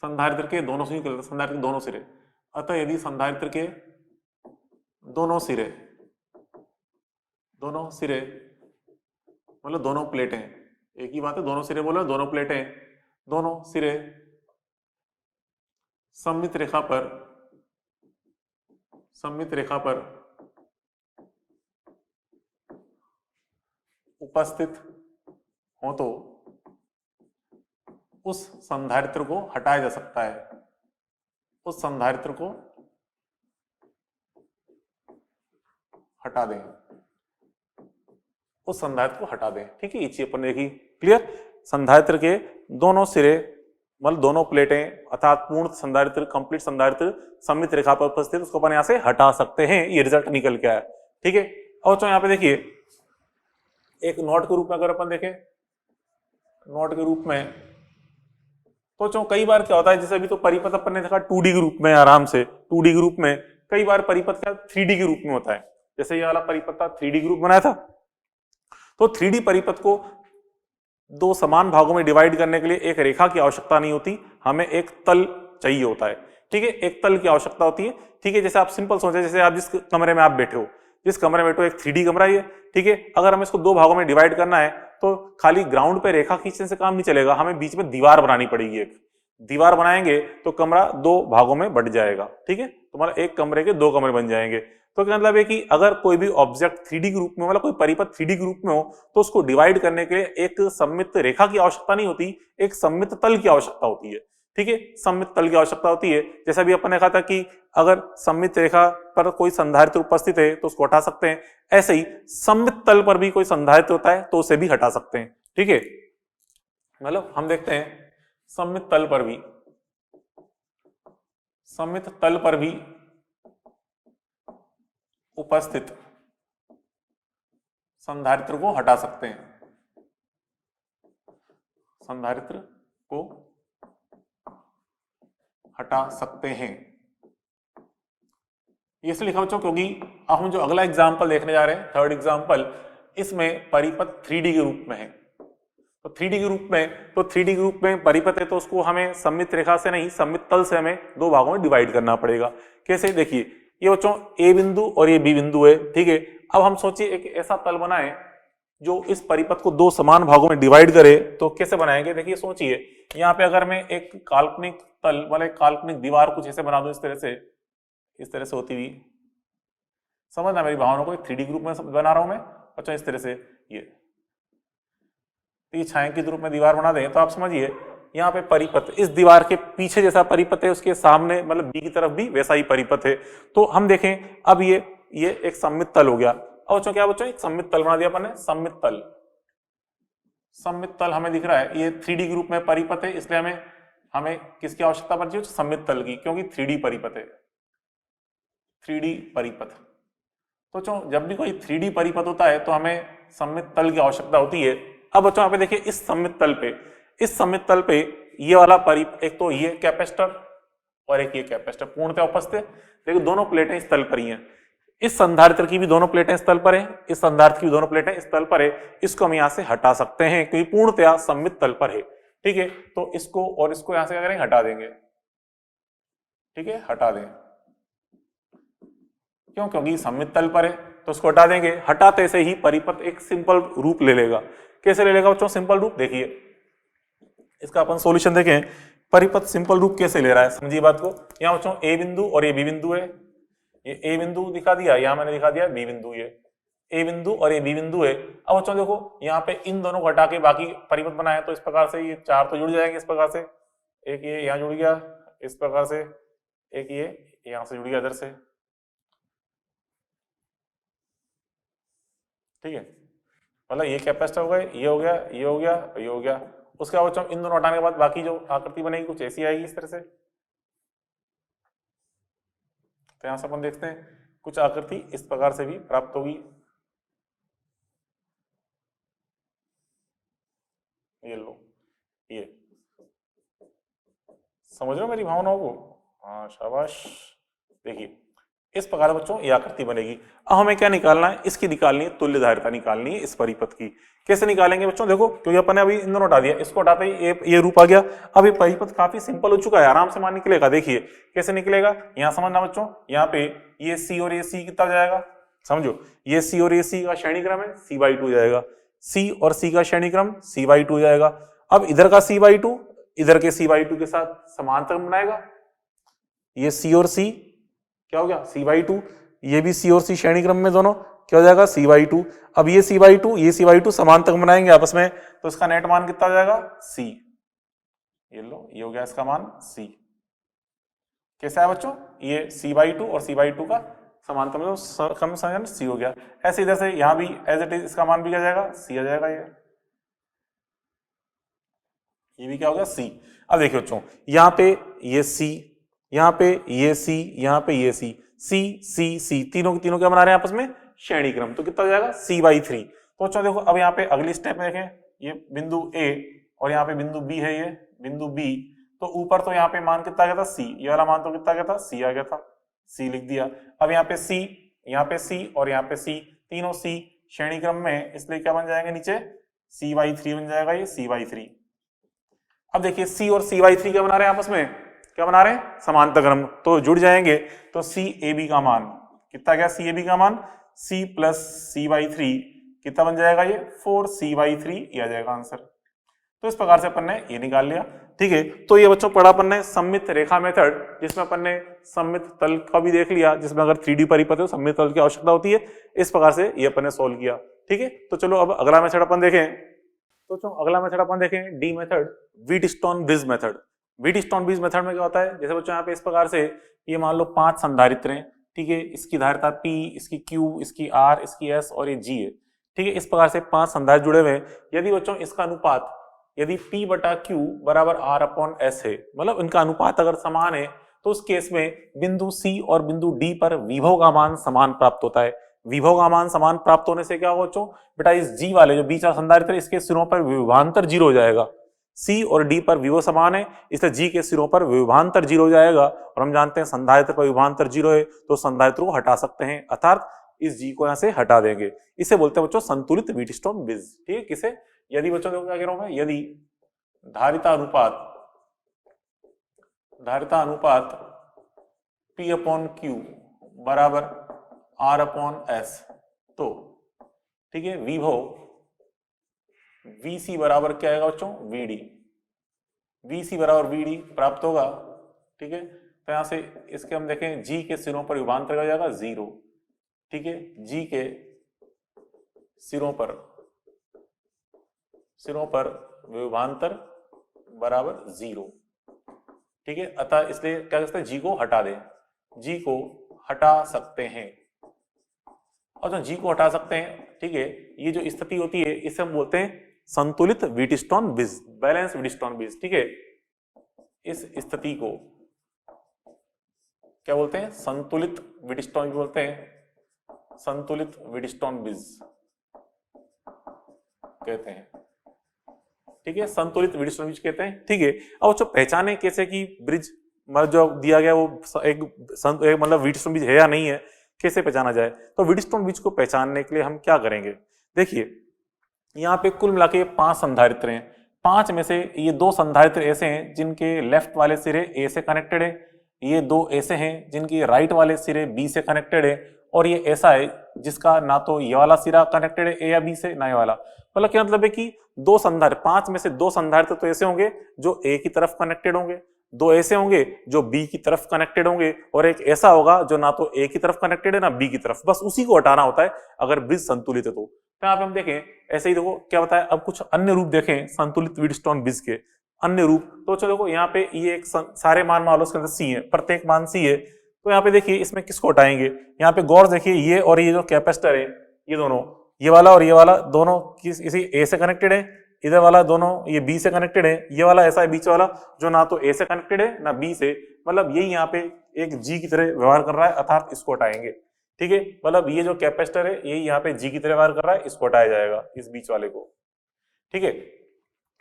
संधारित्र के दोनों सिरे, संधारित्र के दोनों सिरे, अतः यदि संधारित्र के दोनों सिरे मतलब दोनों प्लेटें, एक ही बात है, दोनों सिरे बोलो, दोनों प्लेटें, दोनों सिरे सममित रेखा पर उपस्थित हो तो उस संधारित्र को हटाया जा सकता है, उस संधारित्र को हटा दें, उस संधारित्र को हटा दें, ठीक है। ये चीज अपन देखी, क्लियर। संधारित्र के दोनों सिरे मतलब दोनों प्लेटें अर्थात पूर्ण संधारित्र, कंप्लीट संधारित्र सममित रेखा पर उपस्थित, उसको अपन यहां से हटा सकते हैं, ये रिजल्ट निकल के आया, ठीक है। और यहाँ पे देखिए एक नोट के रूप में अगर अपन देखें, नोट के रूप में तो कई बार क्या होता है, जैसे अभी तो परिपथ अपन ने देखा 2D के रूप में, आराम से 2D के रूप में, कई बार परिपथ क्या 3D के रूप में होता है, जैसे ये वाला परिपथ था 3D के रूप बनाया था, तो 3D परिपथ को दो समान भागों में डिवाइड करने के लिए एक रेखा की आवश्यकता नहीं होती, हमें एक तल चाहिए होता है, ठीक है। एक तल की आवश्यकता होती है, ठीक है। जैसे आप सिंपल सोचें, जैसे आप जिस कमरे में आप बैठे हो, जिस कमरे में बैठे हो एक 3D कमरा ही है, ठीक है। अगर हमें इसको दो भागों में डिवाइड करना है तो खाली ग्राउंड पे रेखा खींचने से काम नहीं चलेगा, हमें बीच में दीवार बनानी पड़ेगी एक, दीवार बनाएंगे तो कमरा दो भागों में बंट जाएगा, ठीक है, तुम्हारा एक कमरे के दो कमरे बन जाएंगे। तो क्या मतलब है कि अगर कोई भी ऑब्जेक्ट 3D के रूप में, मतलब कोई परिपथ 3D के रूप में हो, तो उसको डिवाइड करने के लिए एक सममित रेखा की आवश्यकता नहीं होती, एक सममित तल की आवश्यकता होती है, ठीक है, सममित तल की आवश्यकता होती है। जैसा भी अपन ने कहा था कि अगर सममित रेखा पर कोई संधारित्र उपस्थित है तो उसको हटा सकते हैं, ऐसे ही सममित तल पर भी कोई संधारित्र होता है तो उसे भी हटा सकते हैं, ठीक है। मतलब हम देखते हैं सममित तल पर भी, सममित तल पर भी उपस्थित संधारित्र को हटा सकते हैं, संधारित्र को हटा सकते हैं। ये इसलिए लिखा बच्चों क्योंकि अब हम जो अगला एग्जाम्पल देखने जा रहे हैं, थर्ड एग्जाम्पल, इसमें परिपथ 3D के रूप में है। तो 3D के रूप में, तो 3D के रूप में परिपथ है तो उसको हमें सममित रेखा से नहीं, सममित तल से हमें दो भागों में डिवाइड करना पड़ेगा। कैसे, देखिए ये बच्चों ए बिंदु और ये बी बिंदु है, ठीक है। अब हम सोचिए एक ऐसा तल बनाएं जो इस परिपथ को दो समान भागों में डिवाइड करे, तो कैसे बनाएंगे, देखिए सोचिए यहाँ पे अगर मैं एक काल्पनिक तल वाले काल्पनिक दीवार कुछ ऐसे बना दूं, इस तरह से होती हुई, समझना मेरी भावनाओं को, 3D ग्रुप में बना रहा हूं मैं, अच्छा इस तरह से ये छायांकित रूप में दीवार बना दें तो आप समझिए यहाँ पे परिपथ इस दीवार के पीछे जैसा परिपथ है, उसके सामने मतलब बी की तरफ भी वैसा ही परिपथ है। तो हम देखें अब ये एक सममित तल हो गया। अब बच्चों क्या बच्चों, एक सममित तल बना दिया अपन ने, सममित तल, सममित तल हमें दिख रहा है, ये 3D ग्रुप में परिपथ है, इसलिए हमें किसकी आवश्यकता पड़ती है, सममित तल की, क्योंकि 3D परिपथ है, 3D परिपथ। तो जब भी कोई 3D परिपथ होता है तो हमें सममित तल की आवश्यकता होती है। अब बच्चों यहाँ पे देखिए इस सममित तल पे ये वाला एक तो ये कैपेसिटर और एक ये कैपेसिटर पूर्णतः उपस्थित, देखिए दोनों प्लेटें इस तल पर ही हैं, इस संधारित्र की भी दोनों प्लेटें इस तल पर हैं, इस संधारित्र की भी दोनों प्लेटें इस तल पर है, इसको हम यहाँ से हटा सकते हैं क्योंकि पूर्णतः सममित तल पर है, ठीक है। तो इसको और इसको यहाँ से क्या करेंगे, हटा देंगे, ठीक है, हटा दें, क्यों, क्योंकि सममित तल पर है तो उसको हटा देंगे। हटाते से ही परिपथ एक सिंपल रूप ले लेगा। कैसे ले लेगा बच्चों सिंपल रूप, देखिए इसका अपन सॉल्यूशन देखें, परिपथ सिंपल रूप कैसे ले रहा है, समझिए बात को। यहाँ बच्चों ए बिंदु और ये बी बिंदु है, ये ए बिंदु दिखा दिया, यहाँ मैंने दिखा दिया बी बिंदु, ये ए बिंदु और ये बी बिंदु है। अब बच्चों देखो यहाँ पे इन दोनों को हटा के बाकी परिपथ बनाया तो इस प्रकार से ये चार तो जुड़ जाएंगे, इस प्रकार से एक ये यहाँ जुड़ गया, इस प्रकार से एक ये यहाँ से जुड़ गया इधर से, ठीक है, मतलब ये कैपेसिटर हो गए, ये हो गया, ये हो गया, ये हो गया। उसके बाद बच्चों इन दोनों हटाने के बाद बाकी जो आकृति बनेगी कुछ ऐसी आएगी इस तरह से। तो यहां से अपन देखते हैं कुछ आकृति इस प्रकार से भी प्राप्त होगी, ये लो, ये समझ रहे हो मेरी भावनाओं को, हाँ शाबाश। देखिए इस प्रकार बच्चों ये आकृति बनेगी। अब हमें क्या निकालना है, इसकी निकालनी है तुल्य धारिता निकालनी है इस परिपथ की। कैसे निकालेंगे बच्चों, देखो क्योंकि अपन ने अभी इन दोनों हटा दिया, इसको हटाते ही ये रूप आ गया। अब ये परिपथ काफी सिंपल हो चुका है, आराम से मान निकलेगा। देखिए कैसे निकलेगा, यहाँ समझना बच्चों, यहाँ पे ये सी और ये सी कितना जाएगा, समझो ये सी और ये सी का श्रेणी क्रम है, c/2 जाएगा, सी और सी का श्रेणी क्रम c/2 जाएगा। अब इधर का c/2 इधर के c/2 के साथ समांतर बनाएगा, ये सी और सी क्या हो गया c/2, ये भी सी और सी श्रेणी क्रम में दोनों क्या हो जाएगा c/2। अब ये c/2 समांतर बनाएंगे आपस में तो इसका नेट मान कितना जाएगा c, ये लो ये हो गया इसका मान c। कैसा है बच्चों, ये c/2 और c/2 का समांतर में क्रम c हो गया। ऐसे इधर से यहां भी एज इट इज इसका मान भी क्या जाएगा c आ जाएगा, ये भी क्या हो गया c। अब देखिए बच्चों यहाँ पे ये c, यहाँ पे ये c, यहाँ पे ये c, c तीनों के तीनों क्या बना रहे हैं आपस में श्रेणी क्रम, तो कितना हो जाएगा c/3। तो बच्चों देखो अब यहाँ पे अगली स्टेप में देखें, ये बिंदु a और यहाँ पे बिंदु b है, ये बिंदु b, तो ऊपर तो यहाँ पे मान कितना आ गया था c, ये वाला मान तो कितना आ गया था c आ गया था, c लिख दिया। अब यहाँ पे c, यहाँ पे c और यहाँ पे c, तीनों c श्रेणी क्रम में, इसलिए क्या बन जाएंगे नीचे c/3 बन जाएगा, ये c/3। अब देखिए c और c/3 क्या बना रहे हैं आपस में, क्या बना रहे हैं समांतर क्रम, तो जुड़ जाएंगे। तो CAB का मान कितना गया, CAB का मान c प्लस c/3 कितना बन जाएगा, ये 4c/3 ये आ जाएगा आंसर। तो इस प्रकार से अपन ने ये निकाल लिया। ठीक है। तो ये बच्चों पढ़ा अपन ने सममित रेखा मेथड, जिसमें अपन ने सममित तल का भी देख लिया, जिसमें अगर 3D परिपथ है सममित तल की आवश्यकता होती है। इस प्रकार से ये अपन ने सोल्व किया। ठीक है, तो चलो अब अगला मेथड अपन देखें। तो चलो अगला मेथड अपन देखें, D method, Wheatstone bridge method. Wheatstone bridge method में क्या होता है, जैसे बच्चों यहाँ पे इस प्रकार से ये मान लो 5 संधारित्र हैं। ठीक है, इसकी धारिता P, इसकी Q, इसकी R, इसकी S और ये G है। ठीक है, इस प्रकार से 5 संधारित्र जुड़े हुए हैं। यदि बच्चों इसका अनुपात यदि P बटा Q बराबर R अपॉन S है, मतलब इनका अनुपात अगर समान है, तो उस केस में बिंदु C और बिंदु D पर विभव का मान समान प्राप्त होता है। विभव का मान समान प्राप्त होने से क्या होगा बच्चों, बेटा इस G वाले जो बीच का संधारित्र है, इसके सिरों पर विभवांतर 0 हो जाएगा। C और D पर विभव समान है, इसलिए G के सिरों पर विभवांतर 0 हो जाएगा। और हम जानते हैं संधारित्र पर विभवांतर 0 है, तो संधारित्र को हटा सकते हैं, अर्थात इस G को यहां से हटा देंगे। इसे बोलते हैं बच्चों संतुलित व्हीटस्टोन ब्रिज। ठीक है, किसे, यदि बच्चों देखो क्या कह रहा हूं मैं, यदि धारिता अनुपात P अपॉन Q बराबर R अपॉन S, तो ठीक है विभव VC बराबर क्या आएगा बच्चों, VD। VC बराबर VD प्राप्त होगा। ठीक है, तो यहां से इसके हम देखें G के सिरों पर विभवांतर हो जाएगा 0। ठीक है, G के सिरों पर विभवांतर बराबर 0। ठीक है, अतः इसलिए क्या करते हैं, G को हटा दें, G को हटा सकते हैं। और जो G को हटा सकते हैं, ठीक है, ये जो स्थिति होती है इसे हम बोलते हैं संतुलित Wheatstone bridge, balance Wheatstone bridge. ठीक है, इस स्थिति को क्या बोलते हैं, संतुलित व्हीटस्टोन बोलते हैं, संतुलित व्हीटस्टोन ब्रिज कहते हैं। ठीक है, संतुलित व्हीटस्टोन ब्रिज कहते हैं। ठीक है, अब बच्चों पहचाने कैसे कि ब्रिज मतलब जो दिया गया वो एक मतलब व्हीटस्टोन ब्रिज है या नहीं है, कैसे पहचाना जाए। तो व्हीटस्टोन ब्रिज को पहचानने के लिए हम क्या करेंगे, देखिए यहाँ पे कुल मिला के 5 संधारित्र हैं। 5 में से ये 2 संधारित्र ऐसे हैं जिनके लेफ्ट वाले सिरे A से कनेक्टेड है, ये 2 ऐसे हैं जिनके राइट वाले सिरे B से कनेक्टेड है, और ये ऐसा है जिसका ना तो ये वाला सिरा कनेक्टेड है A या B से, ना ये वाला। मतलब क्या मतलब है कि 2 संधारित्र, 5 में से 2 संधारित्र तो ऐसे होंगे जो A की तरफ कनेक्टेड होंगे, 2 ऐसे होंगे जो B की तरफ कनेक्टेड होंगे, और एक ऐसा होगा जो ना तो A की तरफ कनेक्टेड है ना B की तरफ। बस उसी को हटाना होता है अगर ब्रिज संतुलित है तो। यहाँ पे हम देखें ऐसे ही, देखो क्या बताया। अब कुछ अन्य रूप देखें संतुलित व्हीटस्टोन ब्रिज के अन्य रूप। तो चलो देखो यहाँ पे ये एक सारे मान मान लो इसके अंदर C है, प्रत्येक मान C है। तो यहाँ पे देखिए इसमें किसको हटाएंगे, यहाँ पे गौर देखिए ये और ये जो कैपेसिटर है, ये दोनों, ये वाला और ये वाला दोनों किसी A से कनेक्टेड है, इधर वाला दोनों ये B से कनेक्टेड है, ये वाला ऐसा है बीच वाला जो ना तो A से कनेक्टेड है ना B से, मतलब यही यहाँ पे एक G की तरह व्यवहार कर रहा है, अर्थात इसको हटाएंगे। ठीक है, मतलब ये जो कैपेसिटर है यही यहाँ पे G की तरह व्यवहार कर रहा है, इसको हटाया जाएगा, इस बीच वाले को। ठीक है,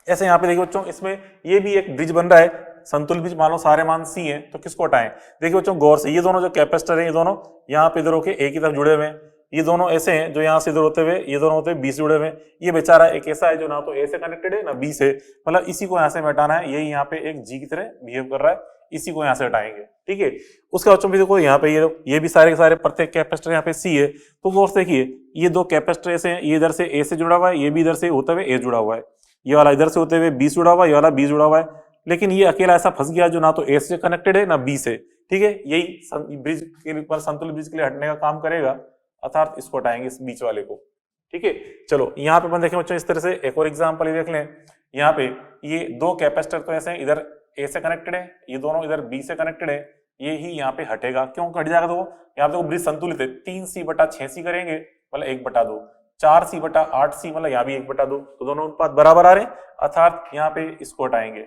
ऐसे यहाँ पे देखिए बच्चों इसमें ये भी एक ब्रिज बन रहा है, संतुलित ब्रिज, मान लो सारे मान C है, तो किसको हटाएं। देखिए बच्चों गौर से, ये दोनों जो कैपेसिटर है ये दोनों यहाँ पे इधर होके A की तरफ जुड़े हुए हैं, ये दोनों ऐसे हैं जो यहाँ से इधर होते हुए, ये दोनों होते हुए B से जुड़े हुए हैं। ये बेचारा एक ऐसा है जो ना तो A से कनेक्टेड है ना B से, मतलब इसी को यहाँ से हटाना है, यही यहाँ पे एक G की तरह बिहेव कर रहा है, इसी को यहाँ से हटाएंगे। ठीक है, उसके बच्चों भी देखो यहाँ पे ये भी सारे के सारे प्रत्येक कैपेसिटर यहाँ पे C है। तो गौर से देखिए ये 2 कैपेसिटर ऐसे हैं, ये इधर से A से जुड़ा हुआ है, ये भी इधर से होते हुए A जुड़ा हुआ है, ये वाला इधर से होते हुए B से जुड़ा हुआ है, ये वाला B जुड़ा हुआ है। लेकिन ये अकेला ऐसा फंस गया जो ना तो A से कनेक्टेड है ना B से। ठीक है, यही ब्रिज के ऊपर संतुलित ब्रिज के लिए हटने का काम करेगा, अर्थात इसको हटाएंगे इस बीच वाले को। ठीक है, चलो यहाँ पे अपन देखें बच्चों इस तरह से एक और एग्जांपल देख लें। यहाँ पे ये 2 कैपेसिटर तो ऐसे हैं, इधर A से कनेक्टेड है, ये दोनों इधर B से कनेक्टेड है, ये ही यहाँ पे हटेगा। क्यों हट जाएगा, देखो यहाँ पे ब्रिज संतुलित है, 3C/6C करेंगे मतलब 1/2, 4C/8C मतलब यहाँ भी 1/2, तो दोनों अनुपात बराबर आ रहे हैं, अर्थात यहाँ पे इसको हटाएंगे।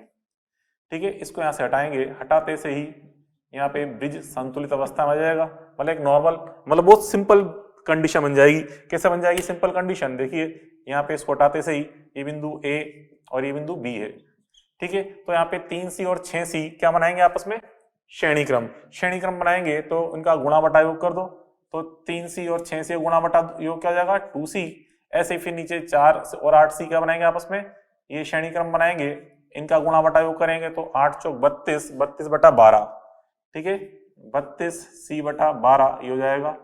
ठीक है, इसको यहाँ से हटाएंगे, हटाते से ही यहाँ पे ब्रिज संतुलित अवस्था में आ जाएगा, मतलब एक नॉर्मल, मतलब बहुत सिंपल कंडीशन बन जाएगी। कैसे बन जाएगी सिंपल कंडीशन, देखिए यहाँ पे इसको हटाते से ही ये बिंदु A और ये बिंदु B है। ठीक है, तो यहाँ पे 3C और 6C क्या बनाएंगे आपस में, श्रेणी क्रम बनाएंगे, तो इनका गुणा बटा योग कर दो, तो 3C और 6C गुणा बटा योग क्या हो जाएगा 2C। ऐसे फिर नीचे 4 और 8C क्या बनाएंगे आपस में, ये श्रेणी क्रम बनाएंगे, इनका गुणा बटा योग करेंगे तो 8 चौक 32, 32/12। ठीक है, 32C/12 ये हो जाएगा,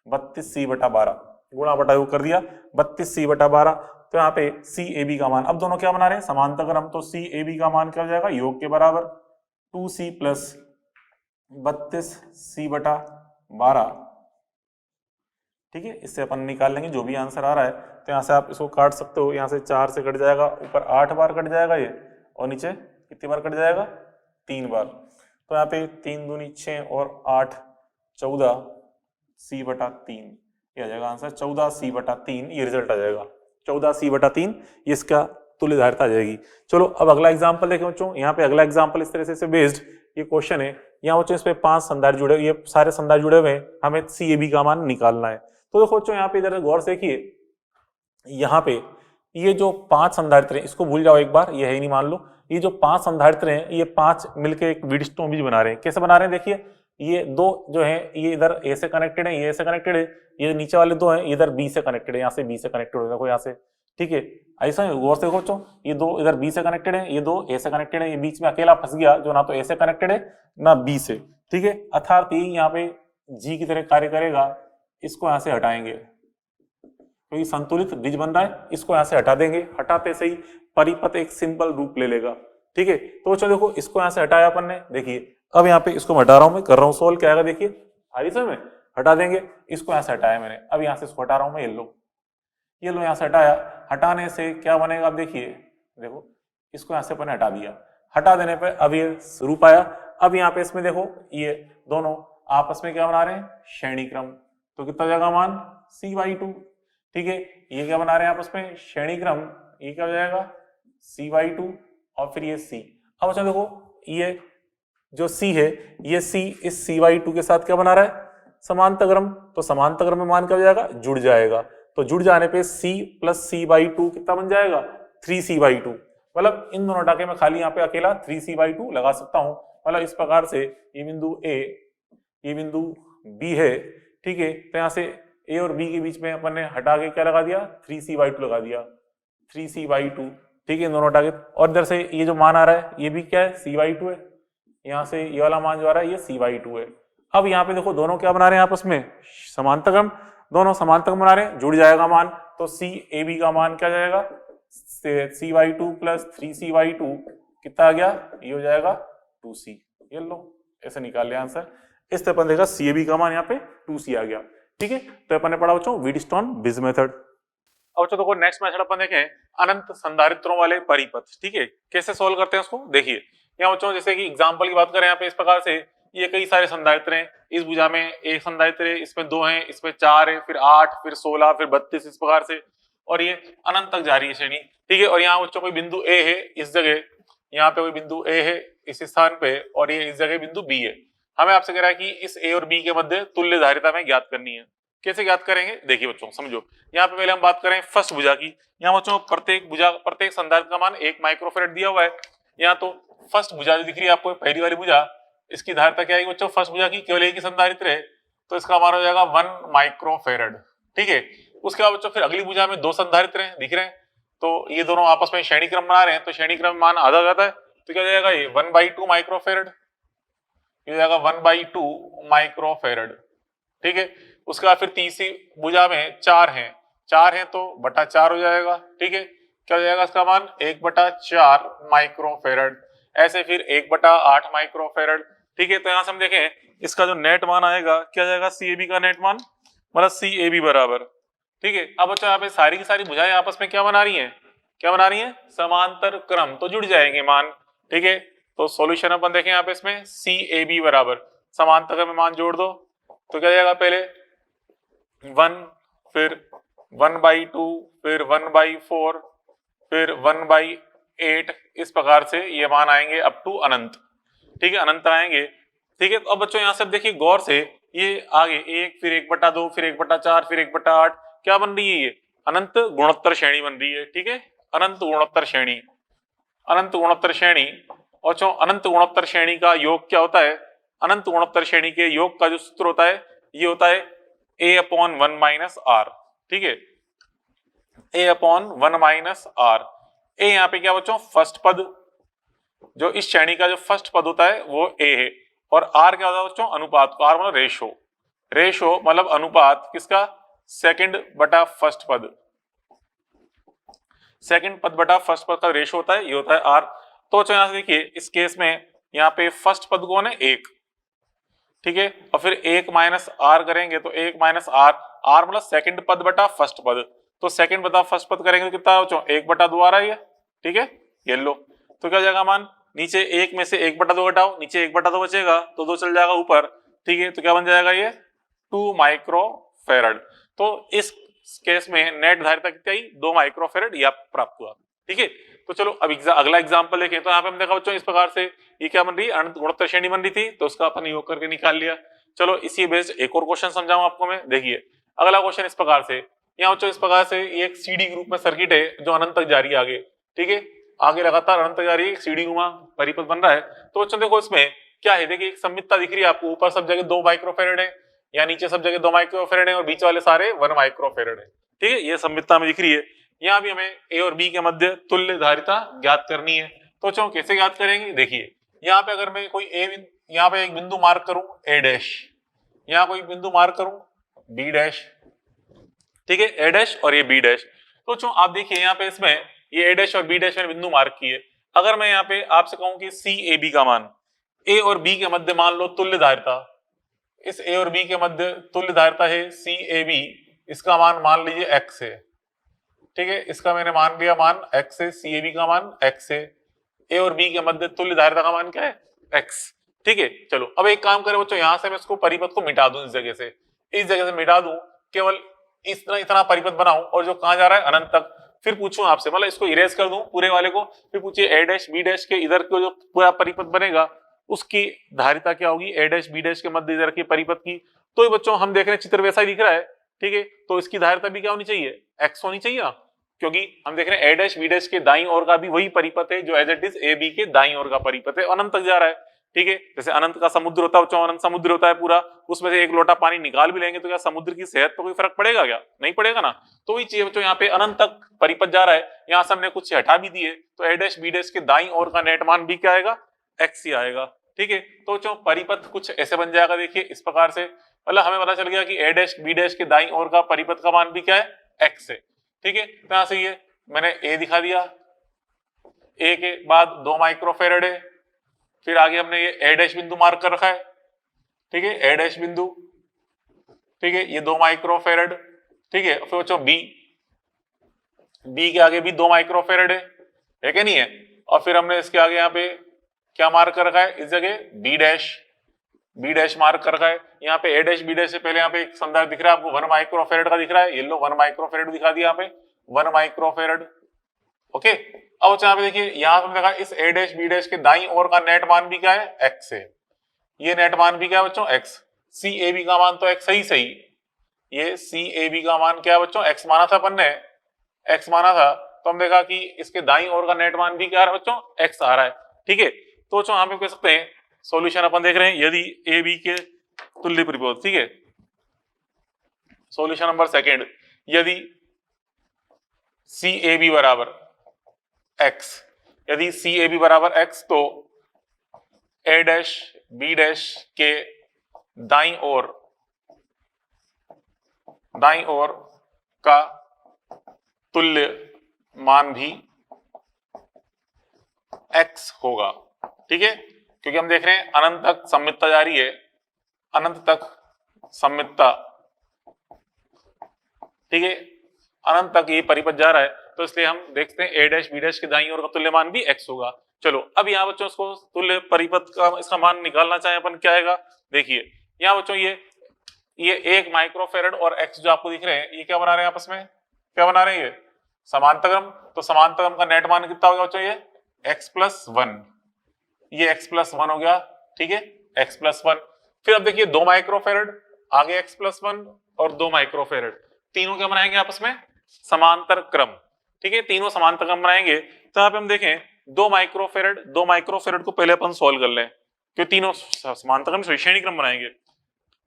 32C/12 गुणा बटा योग कर दिया, 32C/12। तो यहाँ पे सी ए बी का मान, अब दोनों क्या बना रहे हैं, समांतर क्रम, तो सी ए बी का मान क्या हो जाएगा, योग के बराबर 2c प्लस 32c/12। ठीक है, इससे अपन निकाल लेंगे जो भी आंसर आ रहा है। तो यहाँ से आप इसको काट सकते हो, यहाँ से 4 से कट जाएगा, ऊपर 8 बार कट जाएगा ये, और नीचे कितनी बार कट जाएगा, 3 बार। तो यहाँ पे 3 दूनी 6 और 8 14c/3, ये आ जाएगा आंसर 14c/3, ये रिजल्ट आ जाएगा 14c/3, ये इसका तुल्य धारिता आ जाएगी। चलो अब अगला एग्जाम्पल देखें बच्चों। यहाँ पे अगला एग्जाम्पल इस तरह से बेस्ड ये क्वेश्चन है। यहाँ बच्चों इस पे 5 संधारित्र जुड़े, ये सारे संधारित्र जुड़े हुए हैं, हमें सी ए बी का मान निकालना है। तो देखो बच्चों यहाँ पे इधर गौर से देखिए, यहाँ पे ये जो 5 संधारित्र हैं, इसको भूल जाओ एक बार, ये है ही नहीं मान लो। ये जो 5 संधारित्र हैं, ये 5 मिलकर एक व्हीटस्टोन ब्रिज बना रहे हैं। कैसे बना रहे हैं, देखिए ये दो जो है ये इधर ए से कनेक्टेड है, ये ए से कनेक्टेड है, ये नीचे वाले दो हैं इधर बी से कनेक्टेड है, यहाँ से बी से कनेक्टेड हो, देखो यहाँ से। ठीक है, ऐसा गौर से देखो बच्चों, ये दो इधर बी से कनेक्टेड है, ये दो ए से कनेक्टेड है, ये बीच में अकेला फंस गया जो ना तो ए से कनेक्टेड है ना बी से। ठीक है, अर्थात ये यहाँ पे जी की तरह कार्य करेगा। इसको यहाँ से हटाएंगे क्योंकि संतुलित ब्रिज बन रहा है, इसको यहाँ से हटा देंगे, हटाते से ही परिपथ एक सिंपल रूप ले लेगा। ठीक है, तो बच्चों देखो इसको यहाँ से हटाया अपन ने, देखिए अब यहाँ पे इसको हटा रहा हूं मैं, कर रहा हूँ सोल्व, क्या आएगा देखिए, आ रही समय हटा देंगे, इसको यहाँ से हटाया मैंने, अब यहाँ से इसको हटा रहा हूं मैं, ये लो यहाँ से हटाया, हटाने से क्या बनेगा, आप देखिए, देखो इसको यहाँ से अपन ने हटा दिया, हटा देने पे अब ये रूप आया। अब यहाँ पे इसमें देखो ये दोनों आपस में क्या बना रहे हैं, श्रेणी क्रम, तो कितना हो जाएगा मान c/2। ठीक है, ये क्या बना रहे हैं आपस में, श्रेणी क्रम, ये क्या हो जाएगा c/2 और फिर ये c। अब अच्छा देखो ये जो c है, ये c इस c/2 के साथ क्या बना रहा है, समांतर क्रम, तो समांतर क्रम में मान क्या हो जाएगा, जुड़ जाएगा। तो जुड़ जाने पे c प्लस c/2 कितना बन जाएगा, 3c/2। मतलब इन दोनों टाके में खाली यहाँ पे अकेला 3c/2 लगा सकता हूँ। मतलब इस प्रकार से ये बिंदु a, ये बिंदु b है। ठीक है, तो यहाँ से a और b के बीच में अपन ने हटा के क्या लगा दिया, 3c/2 लगा दिया, 3c/2। ठीक है, इन दोनों हटा के, और इधर से ये जो मान आ रहा है ये भी क्या है, c/2 है, यहाँ से ये वाला मान जो आ रहा है ये c/2 है। अब यहाँ पे देखो दोनों क्या बना रहे हैं आपस में, समांतर क्रम, दोनों समांतर बना रहे हैं, जुड़ जाएगा मान, तो c/a/b का मान क्या जाएगा, c/2 प्लस 3c/2 कितना आ गया, ये हो जाएगा 2c। ये लो ऐसे निकाल लिया आंसर। इस तरह अपन देखा c/a/b का मान यहाँ पे 2c आ गया। ठीक है, तो अपन ने पढ़ा बच्चों व्हीटस्टोन ब्रिज मेथड। अब बच्चों देखो नेक्स्ट मेथड अपन देखें अनंत संधारित्रों वाले परिपथ। ठीक है, कैसे सोल्व करते हैं उसको, देखिए यहाँ बच्चों जैसे कि एग्जांपल की बात करें यहाँ पे इस प्रकार से, ये कई सारे संधारित्र हैं, इस भुजा में एक संधारित्र है, इसमें 2 हैं, इसमें 4 है, फिर 8, फिर 16, फिर 32, इस प्रकार से, और ये अनंत तक जा रही है श्रेणी। ठीक है, और यहाँ बच्चों कोई बिंदु ए है इस जगह, यहाँ पे कोई बिंदु ए है इस स्थान पे, और ये इस जगह बिंदु बी है। हमें आपसे कह रहा है कि इस ए और बी के मध्य तुल्य धारिता में ज्ञात करनी है। कैसे ज्ञात करेंगे, देखिए बच्चों समझो, यहाँ पे पहले हम बात करें फर्स्ट भुजा की। यहाँ बच्चों प्रत्येक संधारित्र का मान 1 माइक्रोफैरड दिया हुआ है। यहाँ तो फर्स्ट भुजा जो दिख रही है आपको, पहली वाली भुजा, इसकी धारिता क्या है बच्चों, फर्स्ट भुजा की केवल एक ही संधारित्र है, तो इसका मान हो जाएगा 1 माइक्रोफैरड। ठीक है, उसके बाद बच्चों फिर अगली भुजा में 2 संधारित्र हैं दिख रहे हैं, तो ये दोनों आपस में श्रेणी क्रम बना रहे हैं, तो श्रेणी क्रम मान आधा हो जाता है, तो क्या हो जाएगा ये 1/2 माइक्रोफैरड, ये हो जाएगा 1/2 माइक्रोफैरड। ठीक है, उसके बाद फिर तीसरी भुजा में 4 हैं तो बटा 4 हो जाएगा। ठीक है, क्या हो जाएगा इसका मान 1/4 माइक्रोफैरड, ऐसे फिर 1/8 माइक्रोफैरड। ठीक है, तो यहां से हम देखें इसका जो नेट मान आएगा क्या जाएगा, c/a/b का नेट मान, मतलब c/a/b बराबर। ठीक है, अब बच्चों यहाँ पे सारी की सारी भुजाएं आपस में क्या बना रही हैं, समांतर क्रम, तो जुड़ जाएंगे मान। ठीक है, तो सॉल्यूशन अपन देखें यहाँ पे इसमें c/a/b बराबर, समांतर क्रम में मान जोड़ दो, तो क्या जाएगा पहले 1, फिर 1/2, फिर 1/4, फिर 1/8, इस प्रकार से ये मान आएंगे अप टू अनंत। ठीक है, अनंत आएंगे। ठीक है, तो अब बच्चों यहाँ से देखिए गौर से, ये आगे 1, फिर 1/2, फिर 1/4, फिर 1/8, क्या बन रही है, ये अनंत गुणोत्तर श्रेणी बन रही है। ठीक है, अनंत गुणोत्तर श्रेणी, अनंत गुणोत्तर श्रेणी। और जो अनंत गुणोत्तर श्रेणी का योग क्या होता है, अनंत गुणोत्तर श्रेणी के योग का जो सूत्र होता है ये होता है a/1 - r। ठीक है, a/1 - r। a यहाँ पे क्या बच्चों, फर्स्ट पद, जो इस श्रेणी का जो फर्स्ट पद होता है वो a है, और r क्या होता है बच्चों, अनुपात, r मतलब रेशो, रेशो मतलब अनुपात किसका, सेकंड बटा फर्स्ट पद। सेकंड पद बटा फर्स्ट पद का रेशो होता है, ये होता है आर। तो यहाँ से देखिए इस केस में यहाँ पे फर्स्ट पद कौन है, एक, ठीक है, और फिर एक माइनस आर करेंगे तो एक माइनस आर, आर मतलब सेकंड पद बटा फर्स्ट पद, तो सेकंड बटा फर्स्ट पद करेंगे तो कितना बच्चों, एक बटा दो आ रहा है ये, ठीक है, ये लो। तो क्या जाएगा मान, नीचे एक में से एक बटा दो घटाओ, नीचे एक बटा दो बचेगा तो दो चल जाएगा ऊपर, ठीक है, तो क्या बन जाएगा ये 2 माइक्रोफेरड। तो इस केस में नेट धारिता कितनी आई, 2 माइक्रोफेरड यह प्राप्त हुआ, ठीक है। तो चलो अब अगला एग्जांपल देखें। तो यहाँ पे हम देखा बच्चों इस प्रकार से ये क्या बन रही है, अनंत गुणोत्तर श्रेणी बन रही थी, तो उसका अपन योग करके निकाल लिया। चलो इसी बेस्ड एक और क्वेश्चन समझाऊं आपको मैं, देखिए अगला क्वेश्चन इस प्रकार से, यहाँ बच्चों इस प्रकार से ये एक सीडी ग्रुप में सर्किट है जो अनंत तक जा रही है आगे, ठीक है, आगे लगातार अनंत तक जा रही है, सीडी नुमा परिपथ बन रहा है। तो बच्चों देखो इसमें क्या है, देखिए एक सममितता दिख रही है आपको, ऊपर सब जगह 2 माइक्रोफेरेड है, या नीचे सब जगह 2 माइक्रोफेरेड है, और बीच वाले सारे 1 माइक्रोफेरेड है, ठीक है, ये सममितता में दिख रही है। यहाँ भी हमें ए और बी के मध्य तुल्य धारिता ज्ञात करनी है। तो चलो कैसे ज्ञात करेंगे, देखिए यहाँ पे अगर मैं कोई यहाँ पे एक बिंदु मार्क करूं ए डैश, यहाँ कोई बिंदु मार्क करूं बी डैश, ठीक है, ए डैश और ये बी डैश। तो चलो आप देखिए यहाँ पे इसमें ये ए डैश और बी डैश मैंने बिंदु मार्क किए। अगर मैं यहाँ पे आपसे कहूं कि सी ए बी का मान, ए और बी के मध्य मान लो तुल्य धारिता, इस ए और बी के मध्य तुल्य धारिता है सी ए बी, इसका मान लीजिए एक्स है, ठीक है, इसका मैंने मान लिया मान x है, सी ए बी का मान x है, ए और बी के मध्य तुल्य धारिता का मान क्या है x, ठीक है। चलो अब एक काम करें बच्चों, यहां से मैं इसको परिपथ को मिटा दूं, इस जगह से मिटा दूं, केवल इतना परिपथ बनाऊं, और जो कहां जा रहा है अनंत तक, फिर पूछूं आपसे, मतलब इसको इरेज कर दूं पूरे वाले को, फिर पूछिए ए डैश बी डैश के इधर को जो पूरा परिपथ बनेगा उसकी धारिता क्या होगी, ए डैश बी डैश के मध्य इधर की परिपथ की। तो ये बच्चों हम देख रहे हैं चित्र वैसा ही दिख रहा है, ठीक है, तो इसकी धारिता भी क्या होनी चाहिए, x होनी चाहिए, क्योंकि हम देख रहे हैं ए डैश बी डैश के दाईं ओर का भी वही परिपथ है जो as it is A B के दाईं ओर का परिपथ है, अनंत तक जा रहा है, ठीक है। जैसे अनंत का समुद्र होता है बच्चों, अनंत समुद्र होता है पूरा, उसमें से एक लोटा पानी निकाल भी लेंगे तो क्या समुद्र की सेहत पर कोई फर्क पड़ेगा क्या, नहीं पड़ेगा ना। तो वही चीज बच्चों यहाँ पे अनंत तक परिपथ जा रहा है, यहाँ से हमने कुछ हटा भी दिए, तो ए डैश बी डैश के दाईं ओर का नेट मान भी क्या आएगा, एक्स ही आएगा, ठीक है। तो बच्चों परिपथ कुछ ऐसे बन जाएगा, देखिए इस प्रकार से, मतलब हमें पता चल गया कि ए डैश बी डैश के दाईं ओर का परिपथ का मान भी क्या है, एक्स है, ठीक है। तो यहाँ से ये मैंने ए दिखा दिया, ए के बाद 2 माइक्रोफेरेड है, फिर आगे हमने ये ए डैश बिंदु मार्क कर रखा है, ठीक है, ए डैश बिंदु, ठीक है, ये 2 माइक्रोफेरेड, ठीक है। फिर बच्चों बी के आगे भी 2 माइक्रोफेरेड है कि नहीं है, और फिर हमने इसके आगे यहाँ पे क्या मार्क कर रखा है, इस जगह बी डैश मार्क कर रखा है। यहाँ पे ए डैश बी डैश से पहले यहाँ पे एक संदर्भ दिख रहा है आपको 1 माइक्रोफेरेड का दिख रहा है, ये लो 1 माइक्रोफेरेड दिखा दिया यहाँ पे 1 माइक्रोफेरेड, ओके। अब यहाँ पे देखिए यहाँ पे देखा इस ए डैश बी डैश के दाईं ओर का नेट मान भी क्या है, एक्स है, ये नेट मान भी क्या है बच्चों, एक्स, सी ए बी का मान तो एक्स सही, ये सी ए बी का मान क्या है बच्चों, एक्स माना था अपन ने, एक्स माना था, तो हम देखा कि इसके दाईं ओर का नेट मान भी क्या आ रहा है बच्चों, एक्स आ रहा है, ठीक है। तो बच्चों हम कह सकते हैं सॉल्यूशन अपन देख रहे हैं, यदि ए बी के तुल्य परिपथ, ठीक है, सॉल्यूशन नंबर सेकंड, यदि सी ए बी बराबर एक्स, यदि सी ए बी बराबर एक्स, तो ए डैश बी डैश के दाईं ओर का तुल्य मान भी x होगा, ठीक है, क्योंकि हम देख रहे हैं अनंत तक सममितता जा रही है, अनंत तक सममितता, ठीक है, अनंत तक ये परिपथ जा रहा है, तो इसलिए हम देखते हैं ए डैश बी डैश के दाईं ओर का तुल्य मान भी x होगा। चलो अब यहाँ बच्चों इसको तुल्य परिपथ का इसका मान निकालना चाहे अपन, क्या आएगा, देखिए यहाँ बच्चों ये 1 माइक्रोफेरेड और x जो आपको दिख रहे हैं, ये क्या बना रहे हैं आपस में, क्या बना रहे हैं, ये समांतरक्रम, तो समांतरक्रम का नेट मान कितना होगा बच्चों, ये x+1, ये x+1 हो गया, ठीक है, x+1। फिर अब देखिए 2 माइक्रोफेरेड आगे x+1 और 2 माइक्रोफेरेड, तीनों क्या बनाएंगे आपस में, समांतर क्रम, ठीक है, तीनों समांतर क्रम बनाएंगे। तो यहाँ पे हम देखें 2 माइक्रोफेरेड को पहले अपन सोल्व कर लें, क्योंकि तीनों समांतर क्रम श्रेणी क्रम बनाएंगे,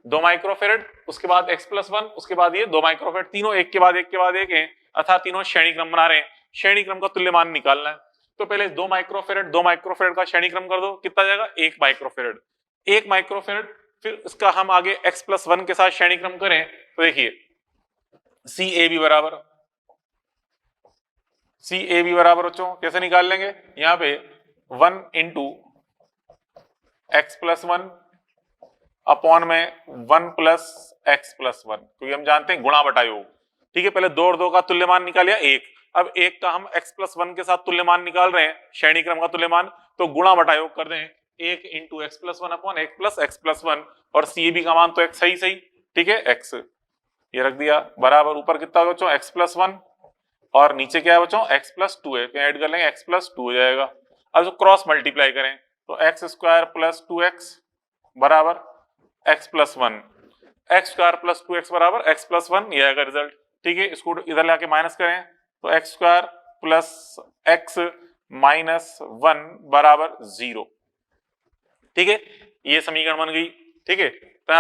2 माइक्रोफेरेड, उसके बाद x+1, उसके बाद ये 2 माइक्रोफेरेड, तीनों एक के बाद एक हैं, अर्थात तीनों श्रेणी क्रम बना रहे हैं, श्रेणी क्रम का तुल्य मान निकालना है। तो पहले 2 माइक्रोफेरेड का श्रेणी क्रम कर दो, कितना जाएगा, 1 माइक्रोफेरेड, फिर इसका हम आगे x+1 के साथ श्रेणी क्रम करें, तो देखिए सी ए बी बराबर सी ए बी बराबर बच्चों कैसे निकाल लेंगे, यहाँ पे 1 into x plus one upon में 1 प्लस एक्स प्लस वन, क्योंकि हम जानते हैं गुणा बटा योग। ठीक है, पहले 2 और 2 का तुल्यमान निकालिया 1, अब 1 का हम x प्लस वन के साथ तुल्यमान निकाल रहे हैं, श्रेणी क्रम का तुल्यमान, तो गुणा बटा योग कर दें 1 into x plus one upon 1 plus x plus one, और सी बी का मान तो x सही सही, ठीक है x ये रख दिया बराबर, ऊपर कितना होगा बच्चों x प्लस वन और नीचे क्या है बच्चों x प्लस टू है, ऐड कर लेंगे x प्लस टू हो जाएगा। अब जो क्रॉस मल्टीप्लाई करें तो x square plus two x बराबर x plus one, x square plus two x बराबर एक्स प्लस वन, ये आएगा रिजल्ट। ठीक है, इसको इधर लाके माइनस करें तो x square plus x minus one बराबर 0। ठीक है, ये समीकरण बन गई। ठीक है, तो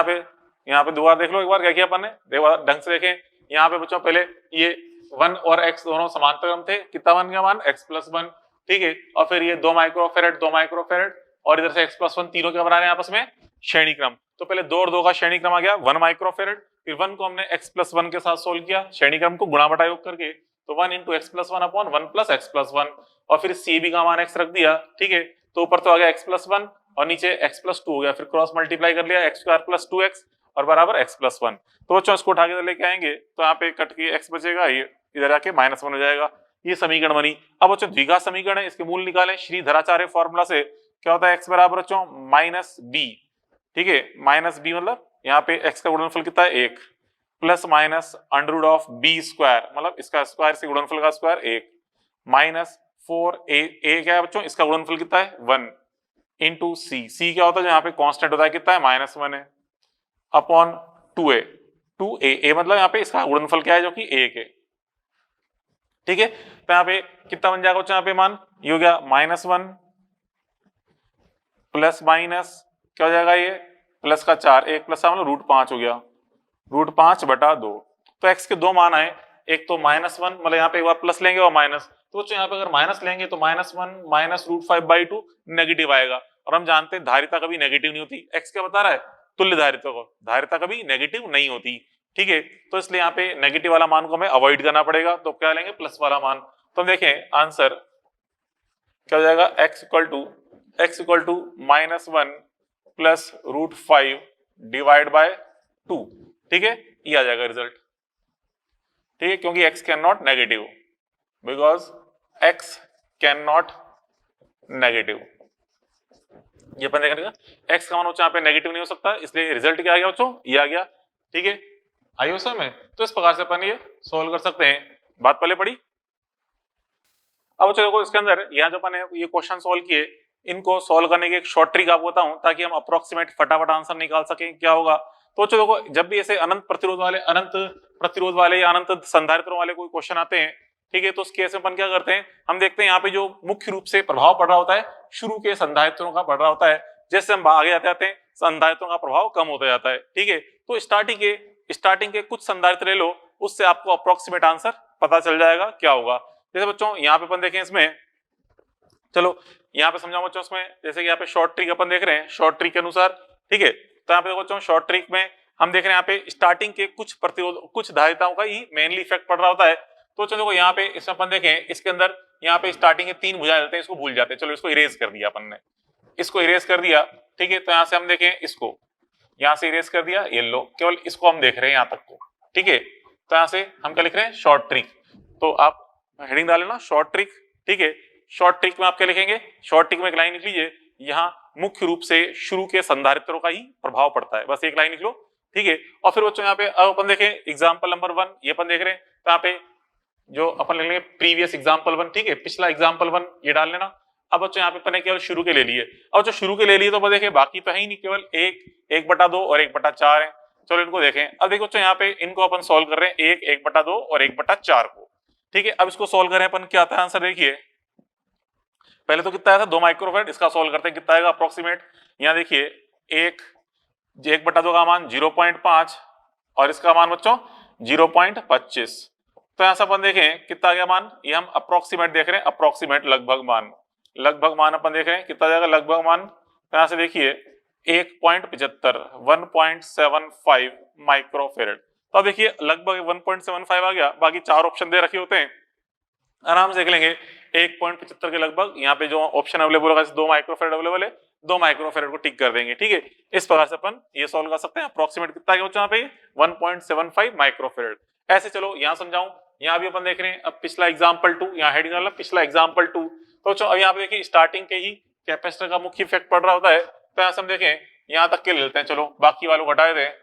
यहाँ पे दोबारा देख लो एक बार क्या किया अपन ने, देखो ढंग से देखें। यहाँ पे बच्चों पहले ये 1 और x दोनों समांतर क्रम थे, कितना बन गया मान x प्लस वन। ठीक है, और फिर ये 2 माइक्रोफेरेड और इधर से x प्लस वन, तीनों क्या बना रहे हैं आपस में श्रेणी क्रम। तो पहले 2 और 2 का श्रेणी क्रम आ गया 1 माइक्रोफेरेड, फिर 1 को हमने x प्लस वन के साथ सोल्व किया श्रेणी क्रम को गुणा बटा योग करके, तो 1 into x plus one upon 1 plus x plus one, और फिर सी बी का मान x रख दिया। ठीक है, तो ऊपर तो आ गया x प्लस वन और नीचे x प्लस टू हो गया, फिर क्रॉस मल्टीप्लाई कर लिया x square plus two x और बराबर x प्लस वन। तो बच्चों इसको उठा के लेके आएंगे तो यहाँ पे कट के x बचेगा, ये इधर आके माइनस वन हो जाएगा। ये समीकरण बनी। अब बच्चों द्विघात समीकरण है, इसके मूल निकालें श्रीधराचार्य फॉर्मूला से। क्या होता है x बराबर बच्चों माइनस बी। ठीक है, माइनस बी मतलब यहाँ पे x का गुणनफल कितना है 1, plus minus under root of B square, मतलब इसका स्क्वायर से गुणनफल का स्क्वायर 1, माइनस 4a क्या है बच्चों, इसका गुणनफल कितना है 1, इंटू सी क्या होता है जो यहाँ पे कांस्टेंट होता है कितना है माइनस वन है, अपॉन 2a मतलब यहाँ पे इसका गुणनफल क्या है जो कि 1 है। ठीक है, तो यहाँ पे कितना बन जाएगा यहाँ पे मान, ये हो गया माइनस वन प्लस माइनस क्या हो जाएगा ये प्लस का 4, 1 प्लस मतलब रूट 5 हो गया, रूट 5 बटा 2। तो x के दो मान आए, एक तो माइनस वन, मतलब यहाँ पे एक बार प्लस लेंगे और माइनस, तो बच्चों यहाँ पे अगर माइनस लेंगे तो minus one minus root 5/2 negative आएगा, और हम जानते हैं धारिता कभी नेगेटिव नहीं होती। x क्या बता रहा है, तुल्य धारिता को, धारिता कभी नेगेटिव नहीं होती। ठीक है, तो इसलिए यहाँ पे नेगेटिव वाला मान को हमें अवॉइड करना पड़ेगा, तो क्या लेंगे प्लस वाला मान। तो हम देखें आंसर क्या हो जाएगा, x equal to minus one plus root 5 divide by 2। ठीक है, ये आ जाएगा रिजल्ट। ठीक है, क्योंकि x can not negative, because x can not negative, ये अपन देखेंगे x का मान यहाँ पे नेगेटिव नहीं हो सकता, इसलिए रिजल्ट क्या आ गया बच्चों, ये आ गया। ठीक है, आइयो सर में, तो इस प्रकार से अपन ये सोल्व कर सकते हैं। बात पहले पढ़ी। अब बच्चों देखो इसके अंदर यहाँ जो अपन ये क्वेश्चन सोल्व किए, इनको सोल्व करने की एक शॉर्ट ट्रिक आपको बताऊं ताकि हम अप्रोक्सीमेट फटाफट आंसर निकाल सकें। क्या होगा, तो देखो जब भी ऐसे अनंत प्रतिरोध वाले या अनंत संधारित्रों वाले कोई क्वेश्चन आते हैं, ठीक है, तो उस केस में अपन क्या करते हैं, हम देखते हैं यहाँ पे जो मुख्य रूप से प्रभाव पड़ रहा होता है शुरू के संधारित्रों का पड़ रहा होता है, जैसे हम आगे जाते हैं संधारित्रों का प्रभाव कम होता जाता है। ठीक है, तो स्टार्टिंग के कुछ संधारित्र ले लो, उससे आपको अप्रोक्सीमेट आंसर पता चल जाएगा क्या होगा। जैसे बच्चों यहाँ पे अपन देखें इसमें, चलो यहाँ पे समझाओ बच्चों इसमें, जैसे कि यहाँ पे शॉर्ट ट्रिक अपन देख रहे हैं, शॉर्ट ट्रिक के अनुसार। ठीक है, तो यहाँ पे बच्चों शॉर्ट ट्रिक में हम देख रहे हैं यहाँ पे स्टार्टिंग के कुछ धारिताओं का ही मेनली इफेक्ट पड़ रहा होता है। तो चलो यहाँ पे इसमें अपन देखें, इसके अंदर यहाँ पे स्टार्टिंग के 3 भुजाएं रहते हैं, इसको भूल जाते हैं, चलो इसको इरेज कर दिया अपन ने, इसको इरेज कर दिया। ठीक है, तो यहाँ से हम देखें इसको, यहाँ से इरेज कर दिया, ये लो, केवल इसको हम देख रहे हैं यहाँ तक को। ठीक है, तो यहाँ से हम क्या लिख रहे हैं, शॉर्ट ट्रिक, तो आप हेडिंग डालें ना शॉर्ट ट्रिक। ठीक है, शॉर्ट ट्रिक में आप क्या लिखेंगे, शॉर्ट ट्रिक में एक लाइन लिख लीजिए, यहाँ मुख्य रूप से शुरू के संधारित्रों का ही प्रभाव पड़ता है, बस एक लाइन लिख लो। ठीक है, और फिर बच्चों यहाँ पे अब अपन देखें एग्जाम्पल नंबर 1, ये अपन देख रहे हैं, तो यहाँ पे जो अपन लिख लेंगे प्रीवियस एग्जाम्पल 1, ठीक है, पिछला एग्जाम्पल 1 ये डाल लेना। अब बच्चों यहाँ पे अपन केवल शुरू के ले लिए, और जो शुरू के ले लिए तो देखें बाकी तो है ही नहीं, केवल 1/2 और 1/4 है। चलो इनको देखें, अब देखो बच्चों यहाँ पे इनको अपन सोल्व कर रहे हैं 1/2 और 1/4 को। ठीक है, अब इसको सोल्व करें अपन, क्या आता है आंसर देखिए, पहले तो कितना आया था 2 माइक्रोफेरेड, इसका सोल्व करते हैं कितना आएगा अप्रोक्सीमेट। यहाँ देखिए 1/2 का मान 0.5 और इसका मान बच्चों 0.25, तो यहाँ से अपन देखें कितना आ गया मान, ये हम अप्रोक्सीमेट देख रहे हैं, अप्रोक्सीमेट लगभग मान अपन देख रहे हैं कितना जाएगा लगभग मान। तो यहाँ से देखिए 1.75 1.75 माइक्रोफेरेड, तो अब देखिए लगभग 1.75 आ गया, बाकी 4 ऑप्शन दे रखे होते हैं, आराम से देख लेंगे 1.75 के लगभग। यहाँ पे जो ऑप्शन अवेलेबल होगा 2 माइक्रोफेरेड अवेलेबल है, 2 माइक्रोफेरेड को टिक कर देंगे। ठीक है, इस प्रकार से अपन ये सॉल्व कर सकते हैं। अप्रोक्सीमेट कितना है यहाँ पे 1.75 माइक्रोफेरेड। ऐसे चलो यहाँ समझाऊं, यहाँ भी अपन देख रहे हैं। अब पिछला एग्जाम्पल 2, यहाँ हेडिंग डाला पिछला एग्जाम्पल 2। तो चलो अब यहाँ पे देखिए स्टार्टिंग के ही कैपेसिटर का मुख्य इफेक्ट पड़ रहा होता है। तो यहाँ से हम देखें यहाँ तक के ले लेते हैं, चलो बाकी वालों घटा देते हैं।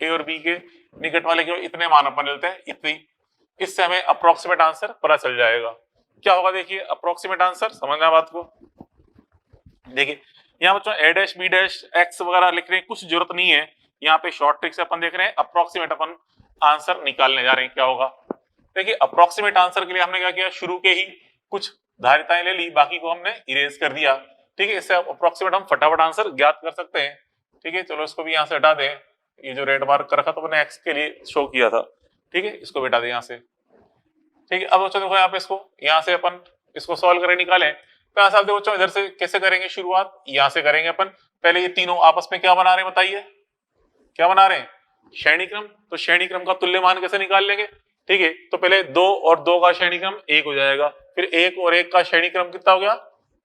ए और बी के निकट वाले के इतने मान अपन लेते हैं, इतनी। इससे हमें अप्रोक्सीमेट आंसर पता चल जाएगा। क्या होगा देखिए अप्रोक्सीमेट आंसर, समझना बात को। देखिए यहाँ बच्चों ए डैश बी डैश एक्स वगैरह लिख रहे हैं, कुछ जरूरत नहीं है। यहाँ पे शॉर्ट ट्रिक से अपन देख रहे हैं, अप्रोक्सीमेट अपन आंसर निकालने जा रहे हैं। क्या होगा देखिए अप्रोक्सीमेट आंसर के लिए हमने क्या किया, शुरू के ही कुछ धारिताएं ले ली, बाकी को हमने इरेज कर दिया। ठीक है, इससे अप्रोक्सीमेट हम फटाफट आंसर ज्ञात कर सकते हैं। ठीक है, चलो इसको भी यहाँ से हटा दें। ये जो रेड मार्क कर रखा तो मैंने एक्स के लिए शो किया था। ठीक है, इसको भी हटा दें यहाँ से। ठीक है, अब बच्चों देखो यहाँ पे इसको यहाँ से अपन इसको सॉल्व करें निकालें। तो यहाँ से आप देखो बच्चों इधर से कैसे करेंगे, शुरुआत यहाँ से करेंगे अपन। पहले ये तीनों आपस में क्या बना रहे हैं बताइए, क्या बना रहे हैं, श्रेणी क्रम। तो श्रेणी क्रम का तुल्य मान कैसे निकाल लेंगे। ठीक है, तो पहले 2 और 2 का श्रेणी क्रम 1 हो जाएगा, फिर 1 और 1 का श्रेणी क्रम कितना हो गया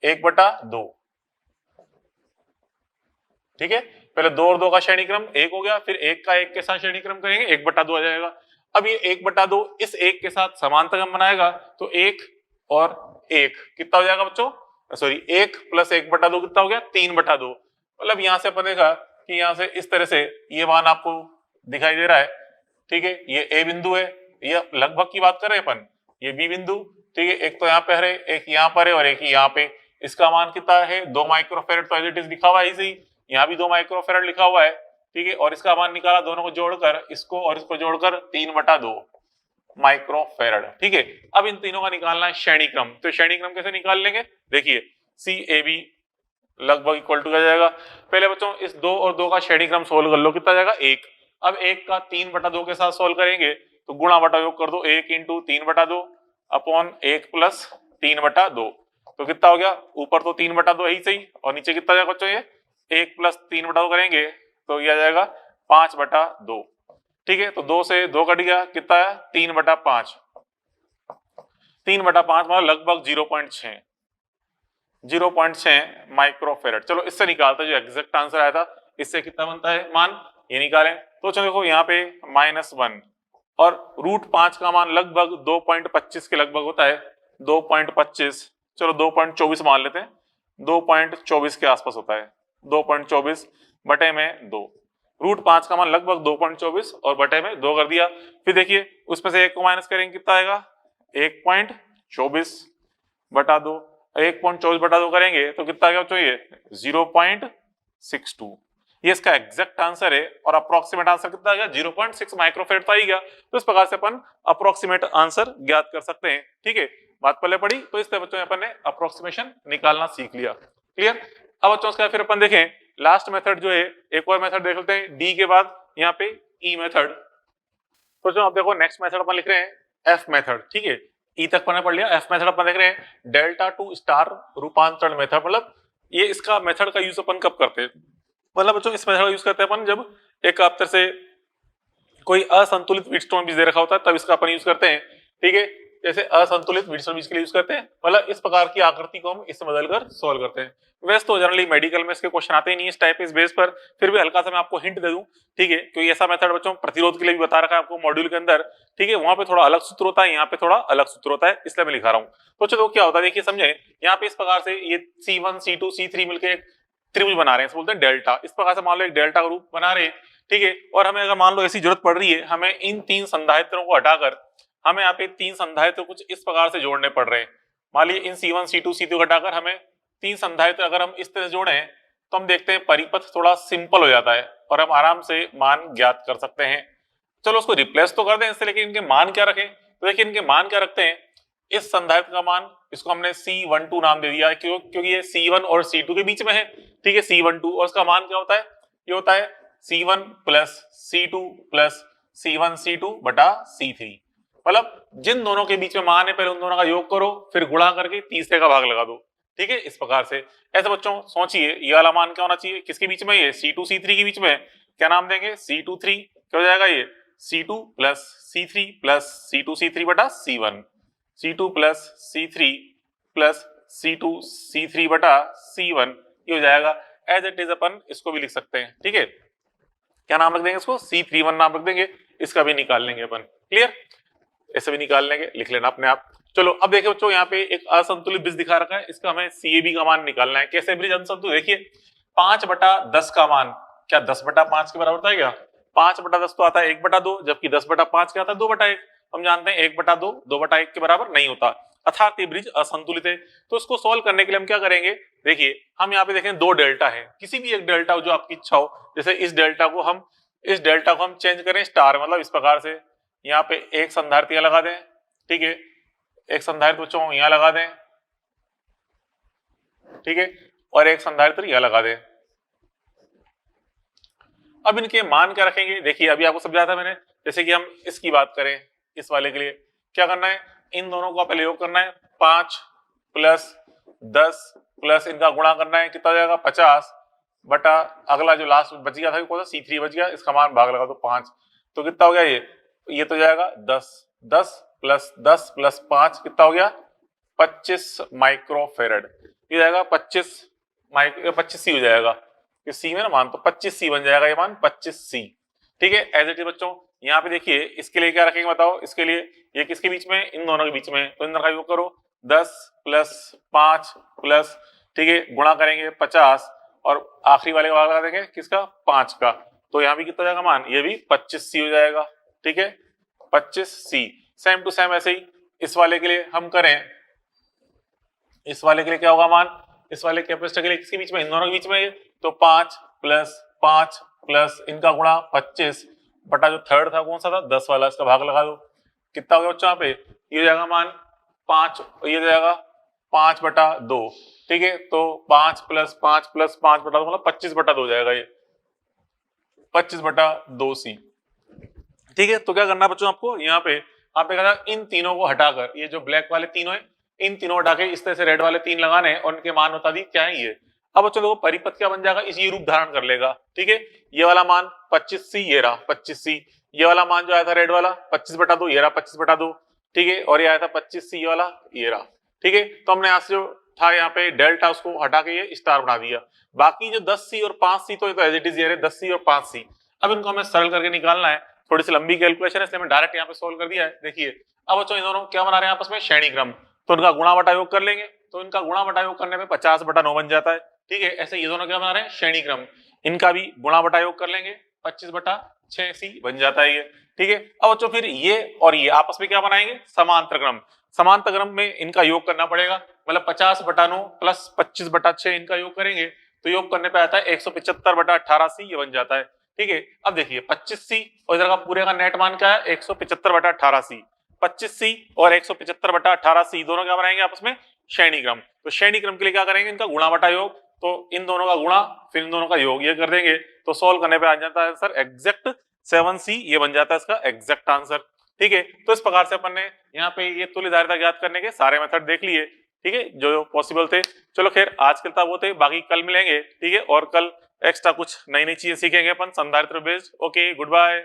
1/2। ठीक है, पहले 2 और 2 का श्रेणी क्रम 1 हो गया, फिर 1 का 1 के साथ श्रेणी क्रम करेंगे 1/2 आ जाएगा। अब ये 1/2 इस 1 के साथ समांतर बनाएगा, तो 1 और 1 कितना हो जाएगा बच्चों, सॉरी 1 + 1/2 कितना हो गया 3/2। मतलब यहां से अपन देखा कि यहां से इस तरह से ये मान आपको दिखाई दे रहा है। ठीक है, ये ए बिंदु है, ये लगभग की बात कर रहे हैं अपन, ये बी बिंदु। ठीक है, एक तो यहाँ पे है, एक यहाँ पर है और एक यहाँ पे। इसका मान कितना है 2 माइक्रोफेरेड, तो एज इट इज लिखा हुआ है इसी, यहाँ भी 2 माइक्रोफेरेड लिखा हुआ है। ठीक है, और इसका मान निकाला, दोनों को जोड़कर, इसको और इसको जोड़कर 3/2 माइक्रोफेरेड। ठीक है, अब इन तीनों का निकालना है श्रेणी क्रम। तो श्रेणी क्रम कैसे निकाल लेंगे, देखिए सी ए बी लगभग इक्वल टू क्या जाएगा। पहले बच्चों इस 2 और 2 का श्रेणी क्रम सोल्व कर लो, कितना जाएगा 1। अब 1 का 3/2 के साथ सोल्व करेंगे, तो गुणा बटा योग कर दो, 1 × 3/2 अपॉन 1 + 3/2। तो कितना हो गया, ऊपर तो 3/2 है ही सही, और नीचे कितना जाएगा बच्चों, ये 1 + 3/2 करेंगे तो ये आ जाएगा 5/2। ठीक है, तो 2 से 2 कट गया, कितना है 3/5। 3/5 मतलब लगभग 0.6 माइक्रोफेरेड। चलो इससे निकालते जो एग्जैक्ट आंसर आया था, इससे कितना बनता है मान, ये निकालें। तो चलो देखो यहाँ पे -1 और √5 का मान लगभग 2.25 के लगभग होता है, 2.25, चलो 2.24 मान लेते हैं, 2.24 के आसपास होता है, 2.24 बटे में 2। √5 का मान लगभग 2.24 और बटे में 2 कर दिया। फिर देखिए उसमें से 1 को माइनस करेंगे, कितना आएगा 1.24 बटा 2। 1.24 बटा 2 करेंगे तो कितना आ गया बच्चों, ये 0.62। ये इसका एग्जैक्ट आंसर है, और अप्रोक्सीमेट आंसर कितना आ गया 0.6 माइक्रोफेरेड तो आ ही गया। तो इस प्रकार से अपन अप्रोक्सीमेट आंसर ज्ञात कर सकते हैं। ठीक है, बात पहले पड़ी, तो इस तरह बच्चों अपन ने अप्रोक्सीमेशन निकालना सीख लिया। क्लियर। अब बच्चों इसका फिर अपन देखें लास्ट मेथड जो है, एक और मेथड देख लेते हैं डी के बाद, यहाँ पे ई मेथड। तो जो आप देखो नेक्स्ट मेथड अपन लिख रहे हैं एफ मेथड। ठीक है, ई तक अपन ने पढ़ लिया, एफ मेथड अपन देख रहे हैं डेल्टा टू स्टार रूपांतरण मेथड। मतलब ये इसका मेथड का यूज अपन कब करते हैं, मतलब बच्चों इस मेथड का यूज करते हैं अपन जब एक आप तरह से कोई असंतुलित व्हीटस्टोन बीज दे रखा होता है, तब इसका अपन यूज करते हैं। ठीक है, जैसे असंतुलित व्हीटस्टोन बीज के लिए यूज करते हैं, मतलब इस प्रकार की आकृति को हम इससे बदलकर सॉल्व करते हैं। वैसे तो जनरली मेडिकल में इसके क्वेश्चन आते ही नहीं इस टाइप इस बेस पर, फिर भी हल्का सा मैं आपको हिंट दे दूं। ठीक है, क्योंकि ऐसा मेथड बच्चों प्रतिरोध के लिए भी बता रखा है आपको मॉड्यूल के अंदर। ठीक है, वहां पे थोड़ा अलग सूत्र होता है, यहाँ पे थोड़ा अलग सूत्र होता है, इसलिए मैं लिखा रहा हूँ। तो चलो क्या होता है देखिए समझे, यहाँ पे इस प्रकार से ये C1 C2 C3 मिलकर एक त्रिभुज बना रहे हैं, बोलते हैं डेल्टा। इस प्रकार से मान लो एक डेल्टा का रूप बना रहे हैं। ठीक है, और हमें अगर मान लो ऐसी जरूरत पड़ रही है, हमें इन 3 संधारित्रों को हटाकर हमें यहाँ पे 3 संधारित्र कुछ इस प्रकार से जोड़ने पड़ रहे हैं। मान लीजिए इन C1 C2 C3 हटाकर हमें 3 संधारित्र अगर हम इस तरह से जोड़े तो हम देखते हैं परिपथ थोड़ा सिंपल हो जाता है और हम आराम से मान ज्ञात कर सकते हैं। चलो उसको रिप्लेस तो कर दें इससे, लेकिन इनके मान क्या रखें, तो देखिए इनके मान क्या रखते हैं। इस संधारित्र का मान इसको हमने C12 नाम दे दिया है, क्योंकि ये C1 और C2 के बीच में है। ठीक है, C12 और उसका मान क्या होता है, ये होता है C1 + C2 + C1 C2 बटा C3। मतलब जिन दोनों के बीच में मान है पहले उन दोनों का योग करो, फिर गुणा करके तीसरे का भाग लगा दो। ठीक है, इस प्रकार से। ऐसे बच्चों सोचिए ये वाला मान क्या होना चाहिए, किसके बीच में, ये C2 C3 के बीच में। क्या नाम देंगे, C23 क्या हो जाएगा, ये C2 + C3 + C2 C3 बटा C1। C2 plus C3 plus C2 C3 बटा C1 ये हो जाएगा। एज इट इज अपन इसको भी लिख सकते हैं, ठीक है। क्या नाम रख देंगे इसको, C31 नाम रख देंगे, इसका भी निकाल लेंगे अपन। क्लियर, ऐसे भी निकाल लेंगे, लिख लेना अपने आप। चलो अब देखिए बच्चों, यहाँ पे एक असंतुलित ब्रिज दिखा रखा है, इसका हमें CAB का मान निकालना है। कैसे ब्रिज असंतुलित, देखिए 5/10 का मान क्या 10/5 के बराबर होता है क्या? 5/10 तो आता है 1/2, जबकि 10/5 क्या आता है 2/1। हम जानते हैं 1/2 2/1 के बराबर नहीं होता, अर्थात ये ब्रिज असंतुलित है। तो इसको सोल्व करने के लिए हम क्या करेंगे, देखिए हम यहाँ पे देखें 2 डेल्टा है, किसी भी एक डेल्टा हो जो आपकी इच्छा हो। जैसे इस डेल्टा को हम चेंज करें स्टार, मतलब इस प्रकार से यहाँ पे एक संधारित्र यहाँ लगा दें, ठीक है, एक संधारित्र बच्चों यहाँ लगा दें, ठीक है, और एक संधारित्र यहाँ लगा दें। अब इनके मान क्या रखेंगे, देखिए अभी आपको समझाया था मैंने। जैसे कि हम इसकी बात करें, इस वाले के लिए क्या करना है, इन दोनों का पहले योग करना है, 5 प्लस 10 प्लस इनका गुणा करना है, कितना हो जाएगा 50 बटा अगला जो लास्ट बच गया था कौन सा C3 बच गया, इसका मान भाग लगा दो 5, तो कितना हो गया ये तो जाएगा 10 प्लस 10 प्लस 5 कितना हो गया 25 माइक्रोफेरेड, ये जाएगा 25 सी हो जाएगा, सी में ना मान, तो 25 सी बन जाएगा ये मान 25 सी। ठीक है, एज इट इज बच्चों यहाँ पे देखिए इसके लिए क्या रखेंगे बताओ, इसके लिए ये किसके बीच में, इन दोनों के बीच में, तो इन दोनों का योग करो 10 प्लस 5 प्लस, ठीक है, गुणा करेंगे 50 और आखिरी वाले का भाग लगा देंगे किसका 5 का, तो यहाँ भी कितना जाएगा मान, ये भी 25 सी हो जाएगा। ठीक है, 25 सी। सेम टू सेम ऐसे ही इस वाले के लिए हम करें, इस वाले के लिए क्या होगा मान, इस वाले कैपेसिटर के लिए किसके बीच में, इन दोनों के बीच में, तो 5 प्लस इनका गुणा 25 बटा जो थर्ड था कौन सा था 10 वाला, इसका भाग लगा दो, कितना हो गया बच्चों यहाँ पे, ये जाएगा मान 5, ये जाएगा 5/2। ठीक है, तो 5 प्लस 5 बटा 2 मतलब 25/2 हो जाएगा, ये 25/2 सी। ठीक है, तो क्या करना है बच्चों आपको, यहाँ पे आप देखा इन तीनों को हटाकर, ये जो ब्लैक वाले तीनों है इन तीनों हटा के इस तरह से रेड वाले 3 लगाने और उनके मान बता दी क्या है ये। अब बच्चों देखो परिपथ क्या बन जाएगा, इस ये रूप धारण कर लेगा। ठीक है, ये वाला मान 25 सी, ये रहा 25 सी, ये वाला मान जो आया था रेड वाला 25/2, ये रहा 25/2। ठीक है, और ये आया था 25 सी वाला, ये रहा। ठीक है, तो हमने यहाँ से जो था यहाँ पे डेल्टा उसको हटा के ये स्टार बना दिया, बाकी जो 10 सी और 5 सी तो एज इट इज ये 10 सी और 5 सी। अब इनको हमें सरल करके निकालना है, थोड़ी सी लंबी कैलकुलेशन है इसलिए मैं डायरेक्ट यहाँ पे सोल्व कर दिया है। देखिए अब बच्चों इन दोनों क्या बना रहे हैं आपस में श्रेणी क्रम, तो इनका गुणा बटा योग कर लेंगे, तो इनका गुणा बटा योग करने पे 50/9 बन जाता है। ठीक है, ऐसे ये दोनों क्या बना रहे हैं श्रेणी क्रम, इनका भी गुणा बटा योग कर लेंगे 25/6 बन जाता है ये। ठीक है, अब बच्चों फिर ये और ये आपस में क्या बनाएंगे समांतर क्रम, समांतर क्रम में इनका योग करना पड़ेगा, मतलब 50/9 प्लस 25/6 इनका योग करेंगे तो योग करने पे आता है 175/18 ये बन जाता है। ठीक है, अब देखिए 25 सी और इधर का पूरे का नेट मान क्या है 175/18 25 सी और 175/18 दोनों क्या बनाएंगे आपस में श्रेणी क्रम। तो श्रेणी क्रम के लिए क्या करेंगे, इनका गुणा बटा योग, तो इन दोनों का गुणा फिर इन दोनों का योग, ये कर देंगे तो सोल्व करने पे आ जाता है आंसर एग्जैक्ट 7C, ये बन जाता है इसका एग्जैक्ट आंसर। ठीक है, तो इस प्रकार से अपन ने यहाँ पे ये तुल्य धारिता ज्ञात करने के सारे मेथड देख लिए। ठीक है, जो पॉसिबल थे। चलो खैर आज के लिए वो थे, बाकी कल मिलेंगे। ठीक है, और कल एक्स्ट्रा कुछ नई नई चीजें सीखेंगे अपन संधारित्र बेस्ड। Okay, good bye.